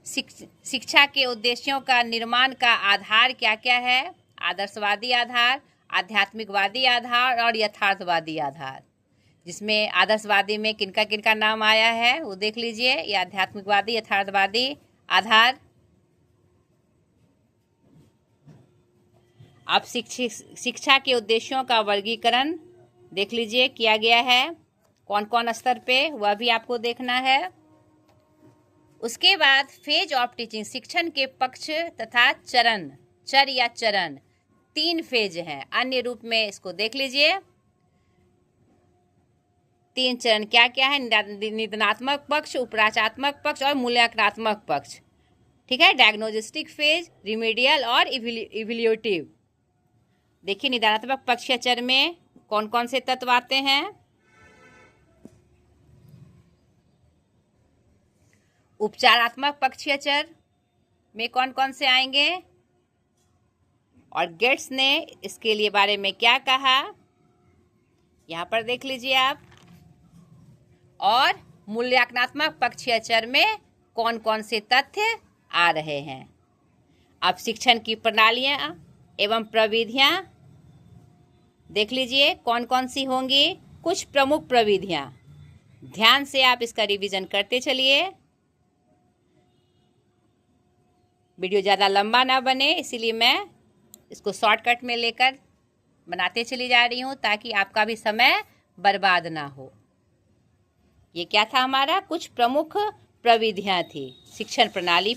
शिक्षा के उद्देश्यों का निर्माण का आधार क्या क्या है, आदर्शवादी आधार, आध्यात्मिकवादी आधार और यथार्थवादी आधार। जिसमें आदर्शवादी में किनका किनका नाम आया है वो देख लीजिए, या आध्यात्मिकवादी, यथार्थवादी आधार। अब शिक्षा के उद्देश्यों का वर्गीकरण देख लीजिए किया गया है, कौन कौन स्तर पे, वह भी आपको देखना है। उसके बाद फेज ऑफ टीचिंग, शिक्षण के पक्ष तथा चरण, चर या चरण, 3 फेज हैं, अन्य रूप में इसको देख लीजिए। 3 चरण क्या क्या है, निदानात्मक पक्ष, उपराचात्मक पक्ष और मूल्यांकनात्मक पक्ष। ठीक है, डायग्नोस्टिक फेज, रिमेडियल और इवैल्यूएटिव। देखिए निदानात्मक पक्षीय चर में कौन कौन से तत्व आते हैं। उपचारात्मक पक्षीय चर में कौन कौन से आएंगे, और गेट्स ने इसके लिए बारे में क्या कहा यहाँ पर देख लीजिए आप। और मूल्यांकनात्मक पक्षीय चर में कौन कौन से तथ्य आ रहे हैं। अब शिक्षण की प्रणालियां एवं प्रविधियां देख लीजिए कौन कौन सी होंगी, कुछ प्रमुख प्रविधियां, ध्यान से आप इसका रिवीजन करते चलिए। वीडियो ज़्यादा लंबा ना बने इसीलिए मैं इसको शॉर्टकट में लेकर बनाते चली जा रही हूँ ताकि आपका भी समय बर्बाद ना हो। ये क्या था हमारा, कुछ प्रमुख प्रविधियां थी, शिक्षण प्रणाली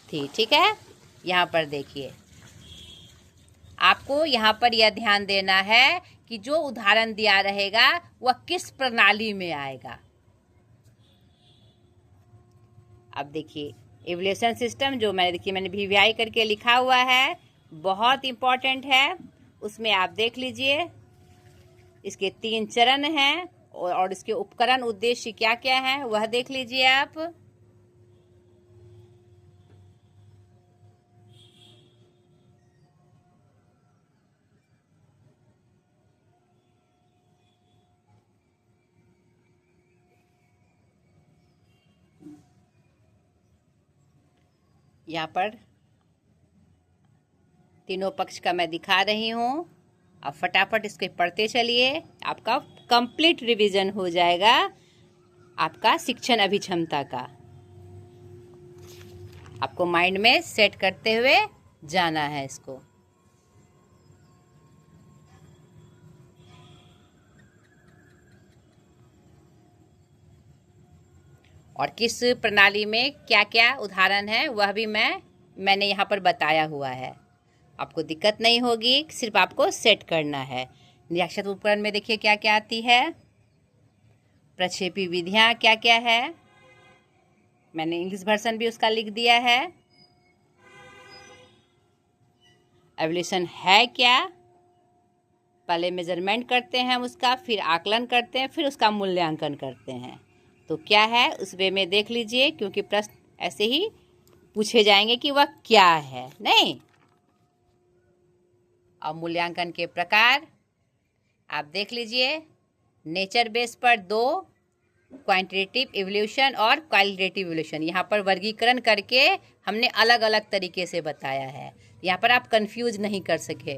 थी। ठीक है, यहाँ पर देखिए आपको यहाँ पर यह ध्यान देना है कि जो उदाहरण दिया रहेगा वह किस प्रणाली में आएगा। अब देखिए इवैल्यूएशन सिस्टम जो मैंने VVI करके लिखा हुआ है, बहुत इंपॉर्टेंट है। उसमें आप देख लीजिए इसके 3 चरण हैं और इसके उपकरण उद्देश्य क्या क्या है वह देख लीजिए आप। यहाँ पर तीनों पक्ष का मैं दिखा रही हूँ, अब फटाफट इसके पढ़ते चलिए, आपका कंप्लीट रिवीजन हो जाएगा आपका शिक्षण अभिक्षमता का। आपको माइंड में सेट करते हुए जाना है इसको। और किस प्रणाली में क्या क्या उदाहरण है वह भी मैंने यहाँ पर बताया हुआ है। आपको दिक्कत नहीं होगी, सिर्फ आपको सेट करना है। निरीक्षक उपकरण में देखिए क्या क्या आती है, प्रक्षेपी विधियाँ क्या क्या है, मैंने इंग्लिश वर्जन भी उसका लिख दिया है। एवोल्यूशन है क्या, पहले मेजरमेंट करते हैं उसका, फिर आकलन करते हैं, फिर उसका मूल्यांकन करते हैं। तो क्या है उस वे में देख लीजिए, क्योंकि प्रश्न ऐसे ही पूछे जाएंगे कि वह क्या है, नहीं। और मूल्यांकन के प्रकार आप देख लीजिए, नेचर बेस पर 2, क्वांटिटेटिव इवोल्यूशन और क्वालिटेटिव इवोल्यूशन। यहाँ पर वर्गीकरण करके हमने अलग अलग तरीके से बताया है, यहाँ पर आप कंफ्यूज नहीं कर सके।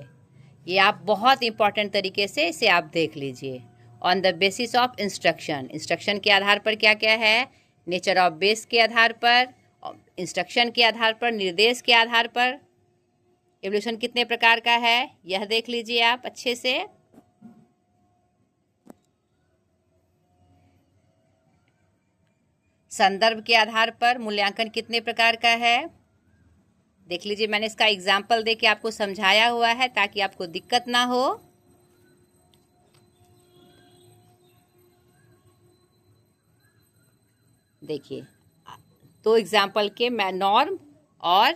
ये आप बहुत इंपॉर्टेंट तरीके से इसे आप देख लीजिए। On the basis of instruction, instruction के आधार पर क्या क्या है, नेचर ऑफ बेस के आधार पर, इंस्ट्रक्शन के आधार पर, निर्देश के आधार पर एवोल्यूशन कितने प्रकार का है यह देख लीजिए आप अच्छे से। संदर्भ के आधार पर मूल्यांकन कितने प्रकार का है देख लीजिए। मैंने इसका एग्जाम्पल देके आपको समझाया हुआ है ताकि आपको दिक्कत ना हो। देखिए, तो एग्जाम्पल के मैं नॉर्म और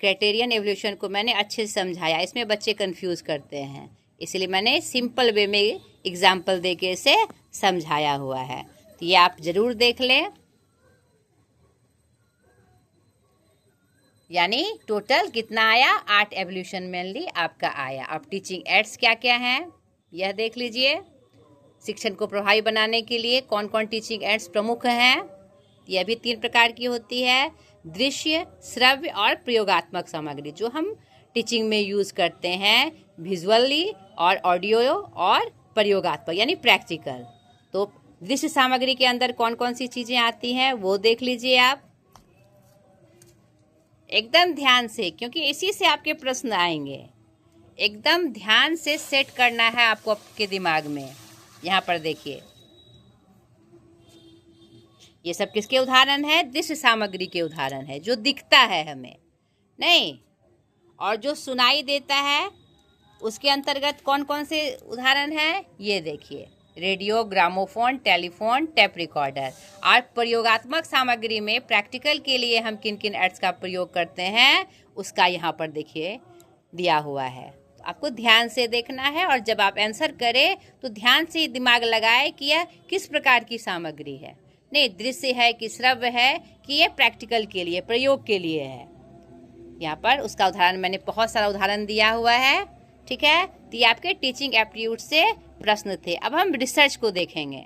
क्राइटेरियन एवोल्यूशन को मैंने अच्छे से समझाया। इसमें बच्चे कंफ्यूज करते हैं, इसलिए मैंने सिंपल वे में एग्जाम्पल देके इसे समझाया हुआ है, तो ये आप जरूर देख लें। यानी टोटल कितना आया, 8 एवोल्यूशन मेनली आपका आया। अब टीचिंग एड्स क्या क्या हैं यह देख लीजिए। शिक्षण को प्रभावी बनाने के लिए कौन कौन टीचिंग एड्स प्रमुख हैं, यह भी 3 प्रकार की होती है। दृश्य, श्रव्य और प्रयोगात्मक सामग्री, जो हम टीचिंग में यूज़ करते हैं विजुअली और ऑडियो और प्रयोगात्मक यानी प्रैक्टिकल। तो दृश्य सामग्री के अंदर कौन कौन सी चीज़ें आती हैं वो देख लीजिए आप एकदम ध्यान से, क्योंकि इसी से आपके प्रश्न आएंगे। एकदम ध्यान से सेट करना है आपको आपके दिमाग में। यहाँ पर देखिए, ये सब किसके उदाहरण है, दृश्य सामग्री के उदाहरण है, जो दिखता है हमें नहीं, और जो सुनाई देता है उसके अंतर्गत कौन कौन से उदाहरण है ये देखिए। Radio, gramophone, telephone, tape recorder. और प्रयोगात्मक सामग्री में प्रैक्टिकल के लिए हम किन किन एड्स का प्रयोग करते हैं उसका यहाँ पर देखिए दिया हुआ है। तो आपको ध्यान से देखना है, और जब आप आंसर करें तो ध्यान से दिमाग लगाए कि यह किस प्रकार की सामग्री है, नहीं दृश्य है कि श्रव्य है कि ये प्रैक्टिकल के लिए, प्रयोग के लिए है। यहाँ पर उसका उदाहरण मैंने बहुत सारा उदाहरण दिया हुआ है, ठीक है। तो ये आपके टीचिंग एप्टीट्यूड से प्रश्न थे। अब हम रिसर्च को देखेंगे।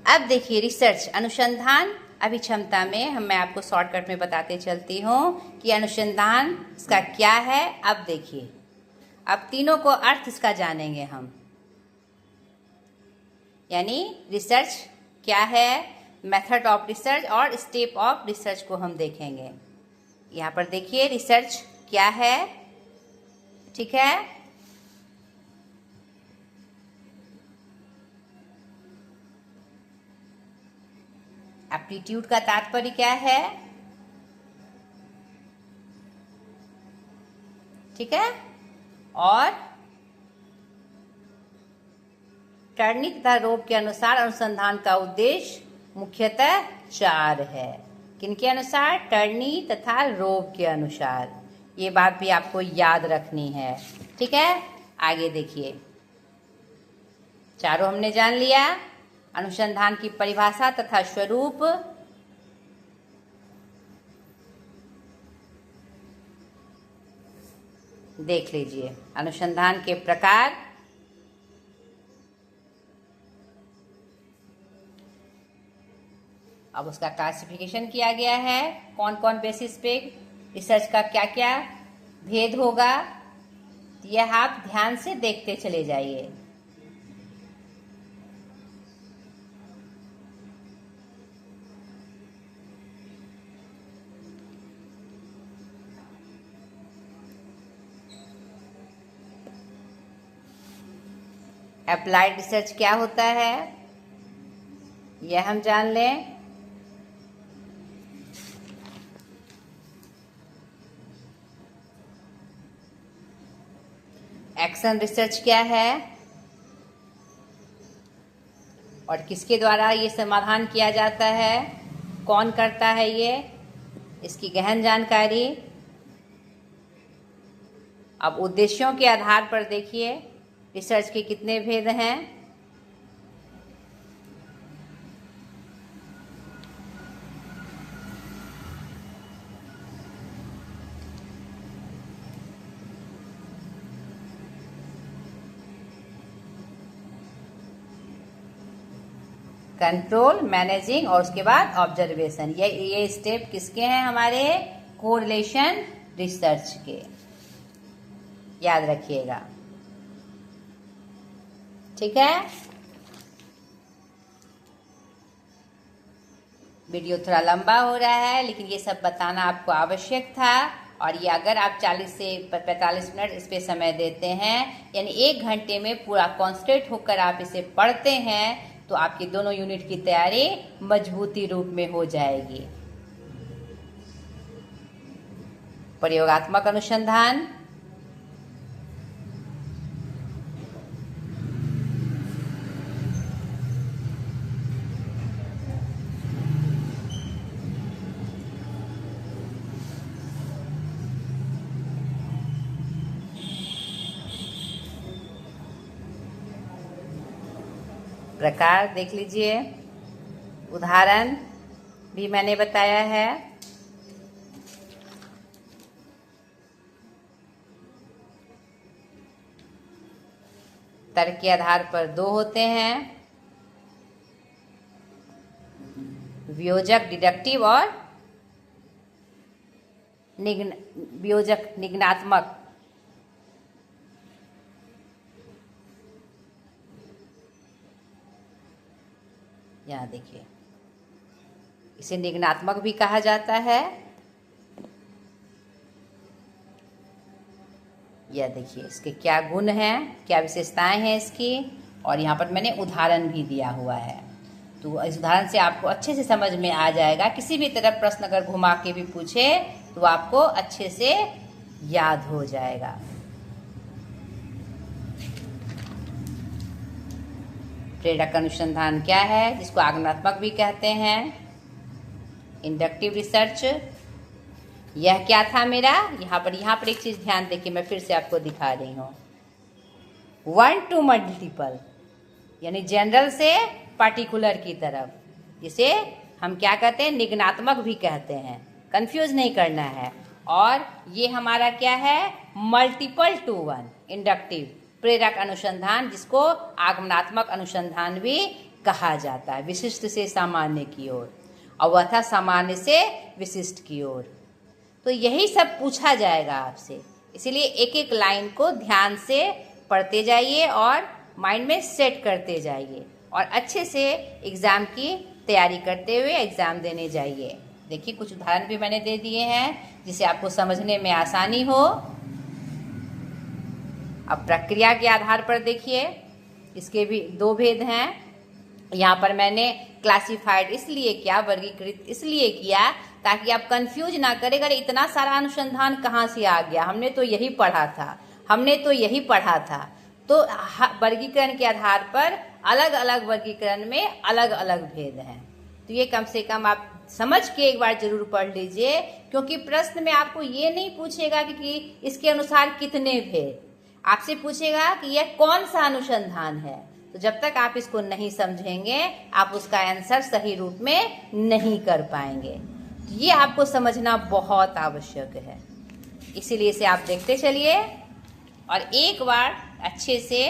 अब देखिए रिसर्च, अनुसंधान अभिक्षमता में मैं आपको शॉर्टकट में बताते चलती हूँ कि अनुसंधान इसका क्या है। अब देखिए, अब तीनों को अर्थ इसका जानेंगे हम, यानी रिसर्च क्या है, मेथड ऑफ रिसर्च और स्टेप ऑफ रिसर्च को हम देखेंगे। यहाँ पर देखिए रिसर्च क्या है, ठीक है। एप्टीट्यूड का तात्पर्य क्या है, ठीक है। और टर्नी तथा रोब के अनुसार अनुसंधान का उद्देश्य मुख्यतः 4 है। किनके अनुसार, टर्नी तथा रोब के अनुसार। ये बात भी आपको याद रखनी है, ठीक है। आगे देखिए, चारों हमने जान लिया। अनुसंधान की परिभाषा तथा स्वरूप, देख लीजिए। अनुसंधान के प्रकार, अब उसका क्लासिफिकेशन किया गया है, कौन कौन बेसिस पे रिसर्च का क्या क्या भेद होगा, यह आप ध्यान से देखते चले जाइए। अप्लाइड रिसर्च क्या होता है यह हम जान लें। एक्शन रिसर्च क्या है और किसके द्वारा ये समाधान किया जाता है, कौन करता है ये, इसकी गहन जानकारी। अब उद्देश्यों के आधार पर देखिए रिसर्च के कितने भेद हैं। कंट्रोल, मैनेजिंग और उसके बाद ऑब्जर्वेशन। ये स्टेप किसके हैं, हमारे कोरिलेशन रिसर्च के, याद रखिएगा, ठीक है। वीडियो थोड़ा लंबा हो रहा है, लेकिन ये सब बताना आपको आवश्यक था। और ये अगर आप 40 से 45 मिनट इस पे समय देते हैं, यानी 1 घंटे में पूरा कॉन्सेंट्रेट होकर आप इसे पढ़ते हैं, तो आपकी दोनों यूनिट की तैयारी मजबूती रूप में हो जाएगी। प्रयोगात्मक अनुसंधान। प्रकार देख लीजिए, उदाहरण भी मैंने बताया है। तर्क के आधार पर 2 होते हैं, वियोजक डिडक्टिव और वियोजक निगनात्मक। यहाँ देखिए, इसे निगनात्मक भी कहा जाता है। यह देखिए इसके क्या गुण हैं, क्या विशेषताएं हैं इसकी, और यहाँ पर मैंने उदाहरण भी दिया हुआ है। तो इस उदाहरण से आपको अच्छे से समझ में आ जाएगा। किसी भी तरह प्रश्न अगर घुमा के भी पूछे तो आपको अच्छे से याद हो जाएगा। प्रेरक अनुसंधान क्या है, जिसको आगमनात्मक भी कहते हैं। इंडक्टिव रिसर्च, यह क्या था मेरा, यहाँ पर एक चीज ध्यान देखिए, मैं फिर से आपको दिखा रही हूँ। 1 to मल्टीपल, यानी जनरल से पार्टिकुलर की तरफ, जिसे हम क्या कहते हैं, निगनात्मक भी कहते हैं, कंफ्यूज नहीं करना है। और ये हमारा क्या है, मल्टीपल टू 1 इंडक्टिव प्रेरक अनुसंधान, जिसको आगमनात्मक अनुसंधान भी कहा जाता है। विशिष्ट से सामान्य की ओर, अवथा सामान्य से विशिष्ट की ओर। तो यही सब पूछा जाएगा आपसे, इसीलिए एक एक लाइन को ध्यान से पढ़ते जाइए और माइंड में सेट करते जाइए, और अच्छे से एग्ज़ाम की तैयारी करते हुए एग्ज़ाम देने जाइए। देखिए कुछ उदाहरण भी मैंने दे दिए हैं, जिससे आपको समझने में आसानी हो। अब प्रक्रिया के आधार पर देखिए, इसके भी 2 भेद हैं। यहाँ पर मैंने क्लासिफाइड इसलिए किया, वर्गीकृत इसलिए किया, ताकि आप कंफ्यूज ना करें, अरे इतना सारा अनुसंधान कहाँ से आ गया, हमने तो यही पढ़ा था। तो वर्गीकरण के आधार पर अलग अलग वर्गीकरण में अलग अलग भेद हैं। तो ये कम से कम आप समझ के एक बार जरूर पढ़ लीजिए, क्योंकि प्रश्न में आपको ये नहीं पूछेगा कि इसके अनुसार कितने भेद, आपसे पूछेगा कि यह कौन सा अनुसंधान है। तो जब तक आप इसको नहीं समझेंगे, आप उसका आंसर सही रूप में नहीं कर पाएंगे। तो ये आपको समझना बहुत आवश्यक है, इसीलिए इसे आप देखते चलिए और एक बार अच्छे से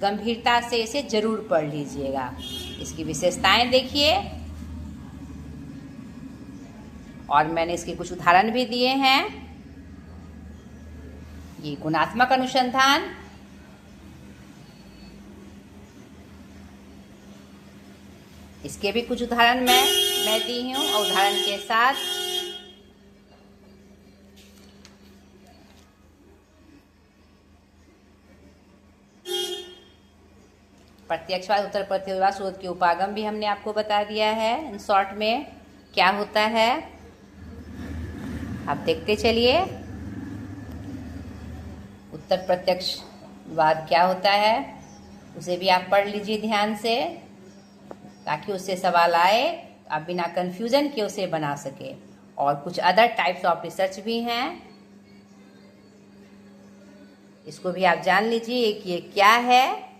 गंभीरता से इसे जरूर पढ़ लीजिएगा। इसकी विशेषताएं देखिए, और मैंने इसके कुछ उदाहरण भी दिए हैं। ये गुणात्मक अनुसंधान, इसके भी कुछ उदाहरण मैं दी हूं, और उदाहरण के साथ प्रत्यक्षवाद उत्तर प्रत्यक्षवाद शोध के उपागम भी हमने आपको बता दिया है। इन शॉर्ट में क्या होता है आप देखते चलिए। उत्तर प्रत्यक्षवाद क्या होता है उसे भी आप पढ़ लीजिए ध्यान से, ताकि उससे सवाल आए तो आप बिना कंफ्यूजन के उसे बना सके। और कुछ अदर टाइप्स ऑफ रिसर्च भी हैं, इसको भी आप जान लीजिए कि ये क्या है।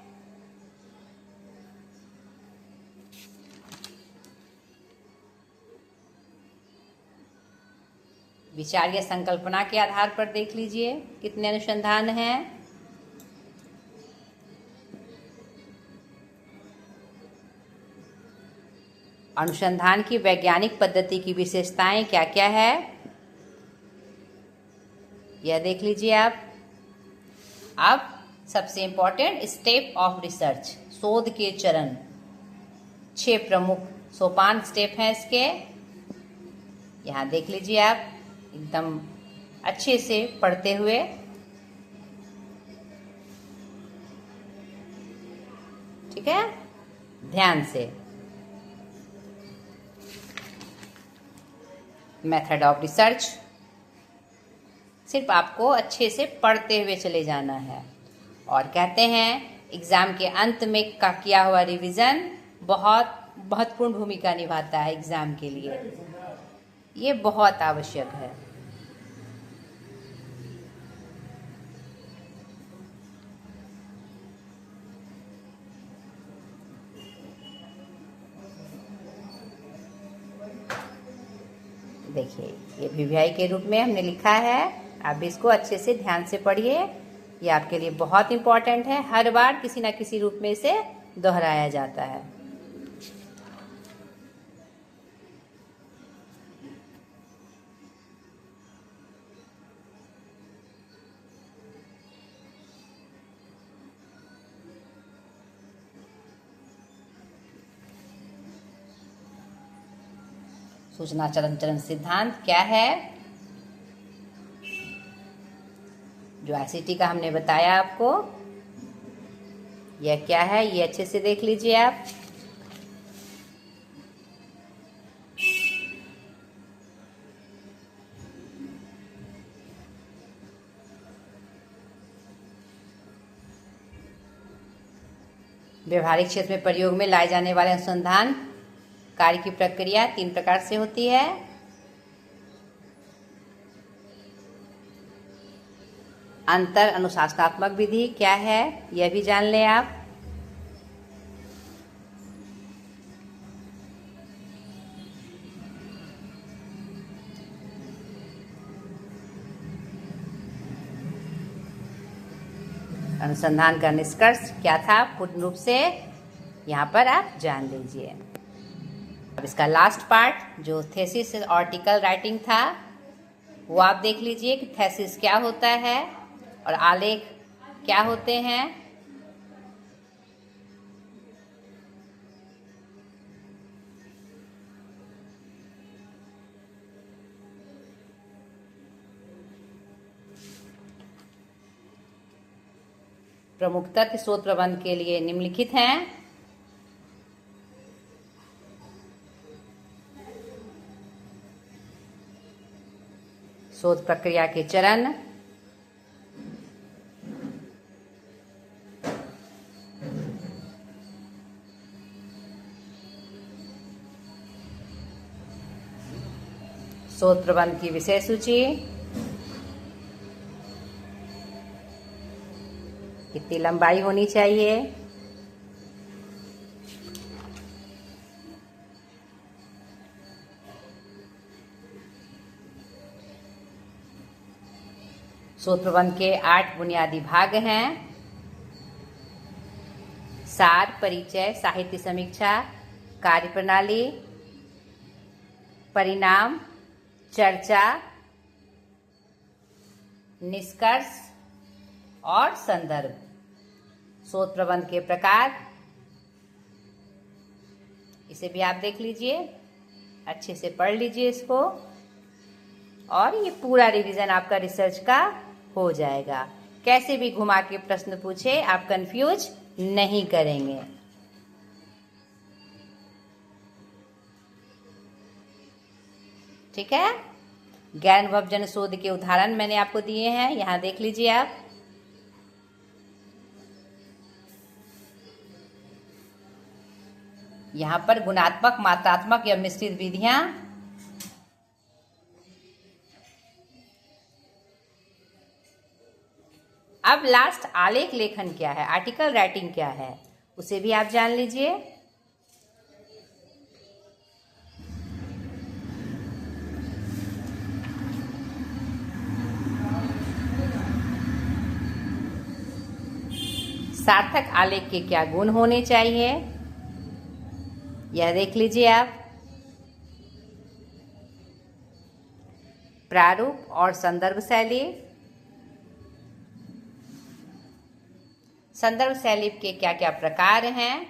विचार या संकल्पना के आधार पर देख लीजिए कितने अनुसंधान हैं। अनुसंधान की वैज्ञानिक पद्धति की विशेषताएं क्या क्या है यह देख लीजिए आप। अब सबसे इम्पोर्टेंट स्टेप ऑफ रिसर्च, शोध के चरण, 6 प्रमुख सोपान स्टेप हैं इसके। यहाँ देख लीजिए आप एकदम अच्छे से पढ़ते हुए। ठीक है, ध्यान से। मेथड ऑफ रिसर्च, सिर्फ आपको अच्छे से पढ़ते हुए चले जाना है। और कहते हैं एग्जाम के अंत में का किया हुआ रिवीजन बहुत महत्वपूर्ण भूमिका निभाता है एग्जाम के लिए। ये बहुत आवश्यक है। देखिए, ये वीवीआई के रूप में हमने लिखा है। आप इसको अच्छे से ध्यान से पढ़िए, ये आपके लिए बहुत इम्पोर्टेंट है। हर बार किसी ना किसी रूप में इसे दोहराया जाता है। सूचना चरण सिद्धांत क्या है, जो आईसीटी का हमने बताया आपको, यह क्या है ये अच्छे से देख लीजिए आप। व्यवहारिक क्षेत्र में प्रयोग में लाए जाने वाले अनुसंधान कार्य की प्रक्रिया 3 प्रकार से होती है। अंतर अनुशासनात्मक विधि क्या है यह भी जान लें आप। अनुसंधान का निष्कर्ष क्या था पूर्ण रूप से यहाँ पर आप जान लीजिए। अब इसका लास्ट पार्ट जो थेसिस आर्टिकल राइटिंग था वो आप देख लीजिए कि थेसिस क्या होता है और आलेख क्या होते हैं। प्रमुख तथ्य शोध प्रबंध के लिए निम्नलिखित हैं। शोध प्रक्रिया के चरण, शोध प्रबंध की विषय सूची, कितनी लंबाई होनी चाहिए, शोध प्रबंध के 8 बुनियादी भाग हैं। सार, परिचय, साहित्य समीक्षा, कार्यप्रणाली, परिणाम, चर्चा, निष्कर्ष और संदर्भ। शोध प्रबंध के प्रकार, इसे भी आप देख लीजिए, अच्छे से पढ़ लीजिए इसको, और ये पूरा रिवीजन आपका रिसर्च का हो जाएगा। कैसे भी घुमा के प्रश्न पूछे आप कंफ्यूज नहीं करेंगे। ठीक है, ज्ञान अनुभव जन शोध के उदाहरण मैंने आपको दिए हैं, यहां देख लीजिए आप। यहां पर गुणात्मक, मात्रात्मक या मिश्रित विधियां, अब लास्ट आलेख लेखन क्या है, आर्टिकल राइटिंग क्या है, उसे भी आप जान लीजिए। सार्थक आलेख के क्या गुण होने चाहिए यह देख लीजिए आप। प्रारूप और संदर्भ शैली, संदर्भ शैली के क्या क्या प्रकार हैं,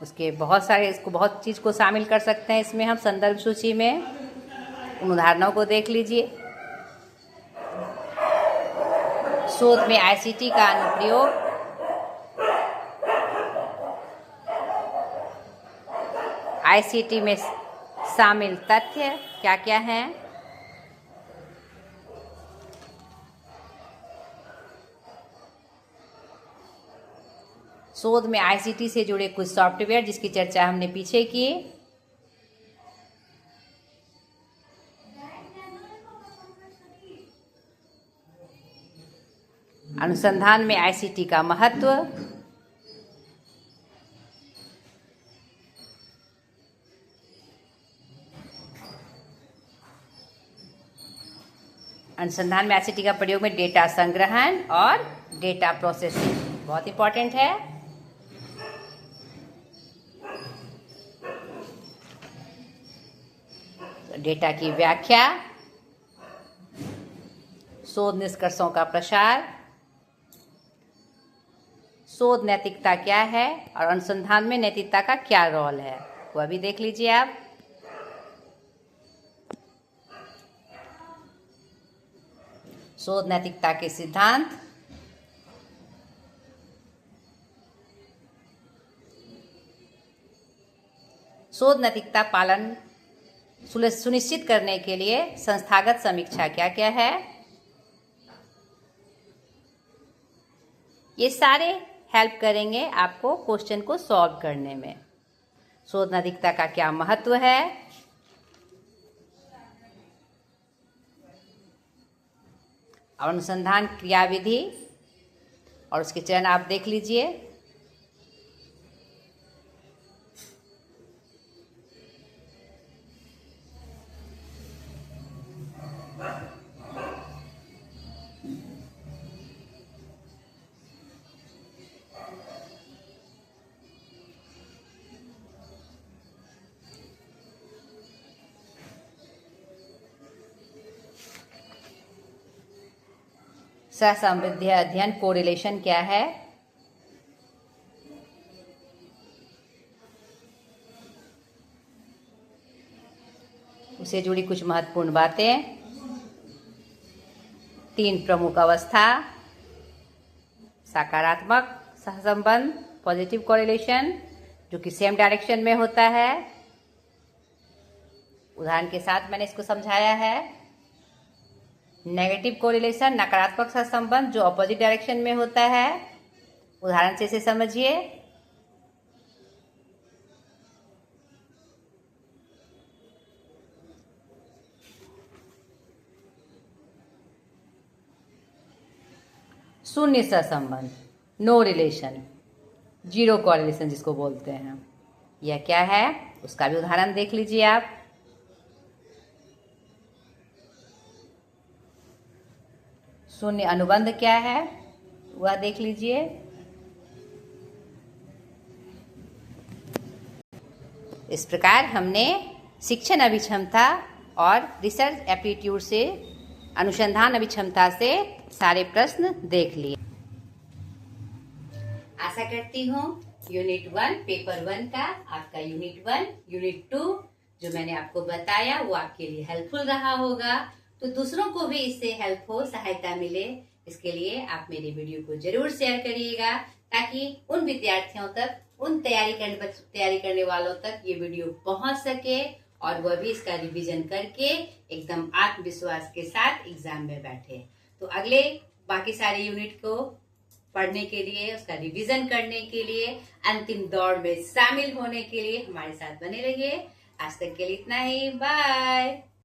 उसके बहुत सारे इसको बहुत चीज़ को शामिल कर सकते हैं इसमें हम संदर्भ सूची में। उन उदाहरणों को देख लीजिए। शोध में आईसीटी का अनुप्रयोग, आईसीटी में शामिल तथ्य क्या क्या हैं, शोध में आईसीटी से जुड़े कुछ सॉफ्टवेयर जिसकी चर्चा हमने पीछे की, अनुसंधान में आईसीटी का महत्व, अनुसंधान में आईसीटी का प्रयोग में डेटा संग्रहण और डेटा प्रोसेसिंग बहुत इंपॉर्टेंट है। डेटा की व्याख्या, शोध निष्कर्षों का प्रसार, शोध नैतिकता क्या है और अनुसंधान में नैतिकता का क्या रोल है, वह भी देख लीजिए आप। शोध नैतिकता के सिद्धांत, शोध नैतिकता पालन सुनिश्चित करने के लिए संस्थागत समीक्षा क्या क्या है, ये सारे हेल्प करेंगे आपको क्वेश्चन को सॉल्व करने में। शोध नैतिकता का क्या महत्व है, अनुसंधान क्रियाविधि और उसके चरण आप देख लीजिए। सहसंबंधी अध्ययन कोरिलेशन क्या है, उसे जुड़ी कुछ महत्वपूर्ण बातें, 3 प्रमुख अवस्था, सकारात्मक सहसंबंध पॉजिटिव कोरिलेशन जो कि सेम डायरेक्शन में होता है, उदाहरण के साथ मैंने इसको समझाया है। नेगेटिव कोरिलेशन नकारात्मक सहसंबंध जो अपोजिट डायरेक्शन में होता है, उदाहरण से इसे समझिए। शून्य सहसंबंध, नो रिलेशन, जीरो कोरिलेशन जिसको बोलते हैं, यह क्या है उसका भी उदाहरण देख लीजिए आप। शून्य अनुबंध क्या है वह देख लीजिए। इस प्रकार हमने शिक्षण अभिक्षमता और रिसर्च एप्टीट्यूड से अनुसंधान अभिक्षमता से सारे प्रश्न देख लिए। आशा करती हूँ यूनिट 1 पेपर 1 का आपका यूनिट 1 यूनिट 2 जो मैंने आपको बताया वो आपके लिए हेल्पफुल रहा होगा। तो दूसरों को भी इससे हेल्प हो, सहायता मिले, इसके लिए आप मेरे वीडियो को जरूर शेयर करिएगा ताकि उन विद्यार्थियों तक, उन तैयारी करने वालों तक ये वीडियो पहुंच सके और वह भी इसका रिवीजन करके एकदम आत्मविश्वास के साथ एग्जाम में बैठे। तो अगले बाकी सारे यूनिट को पढ़ने के लिए, उसका रिवीजन करने के लिए, अंतिम दौड़ में शामिल होने के लिए हमारे साथ बने रहिए। आज तक के लिए इतना ही, बाय।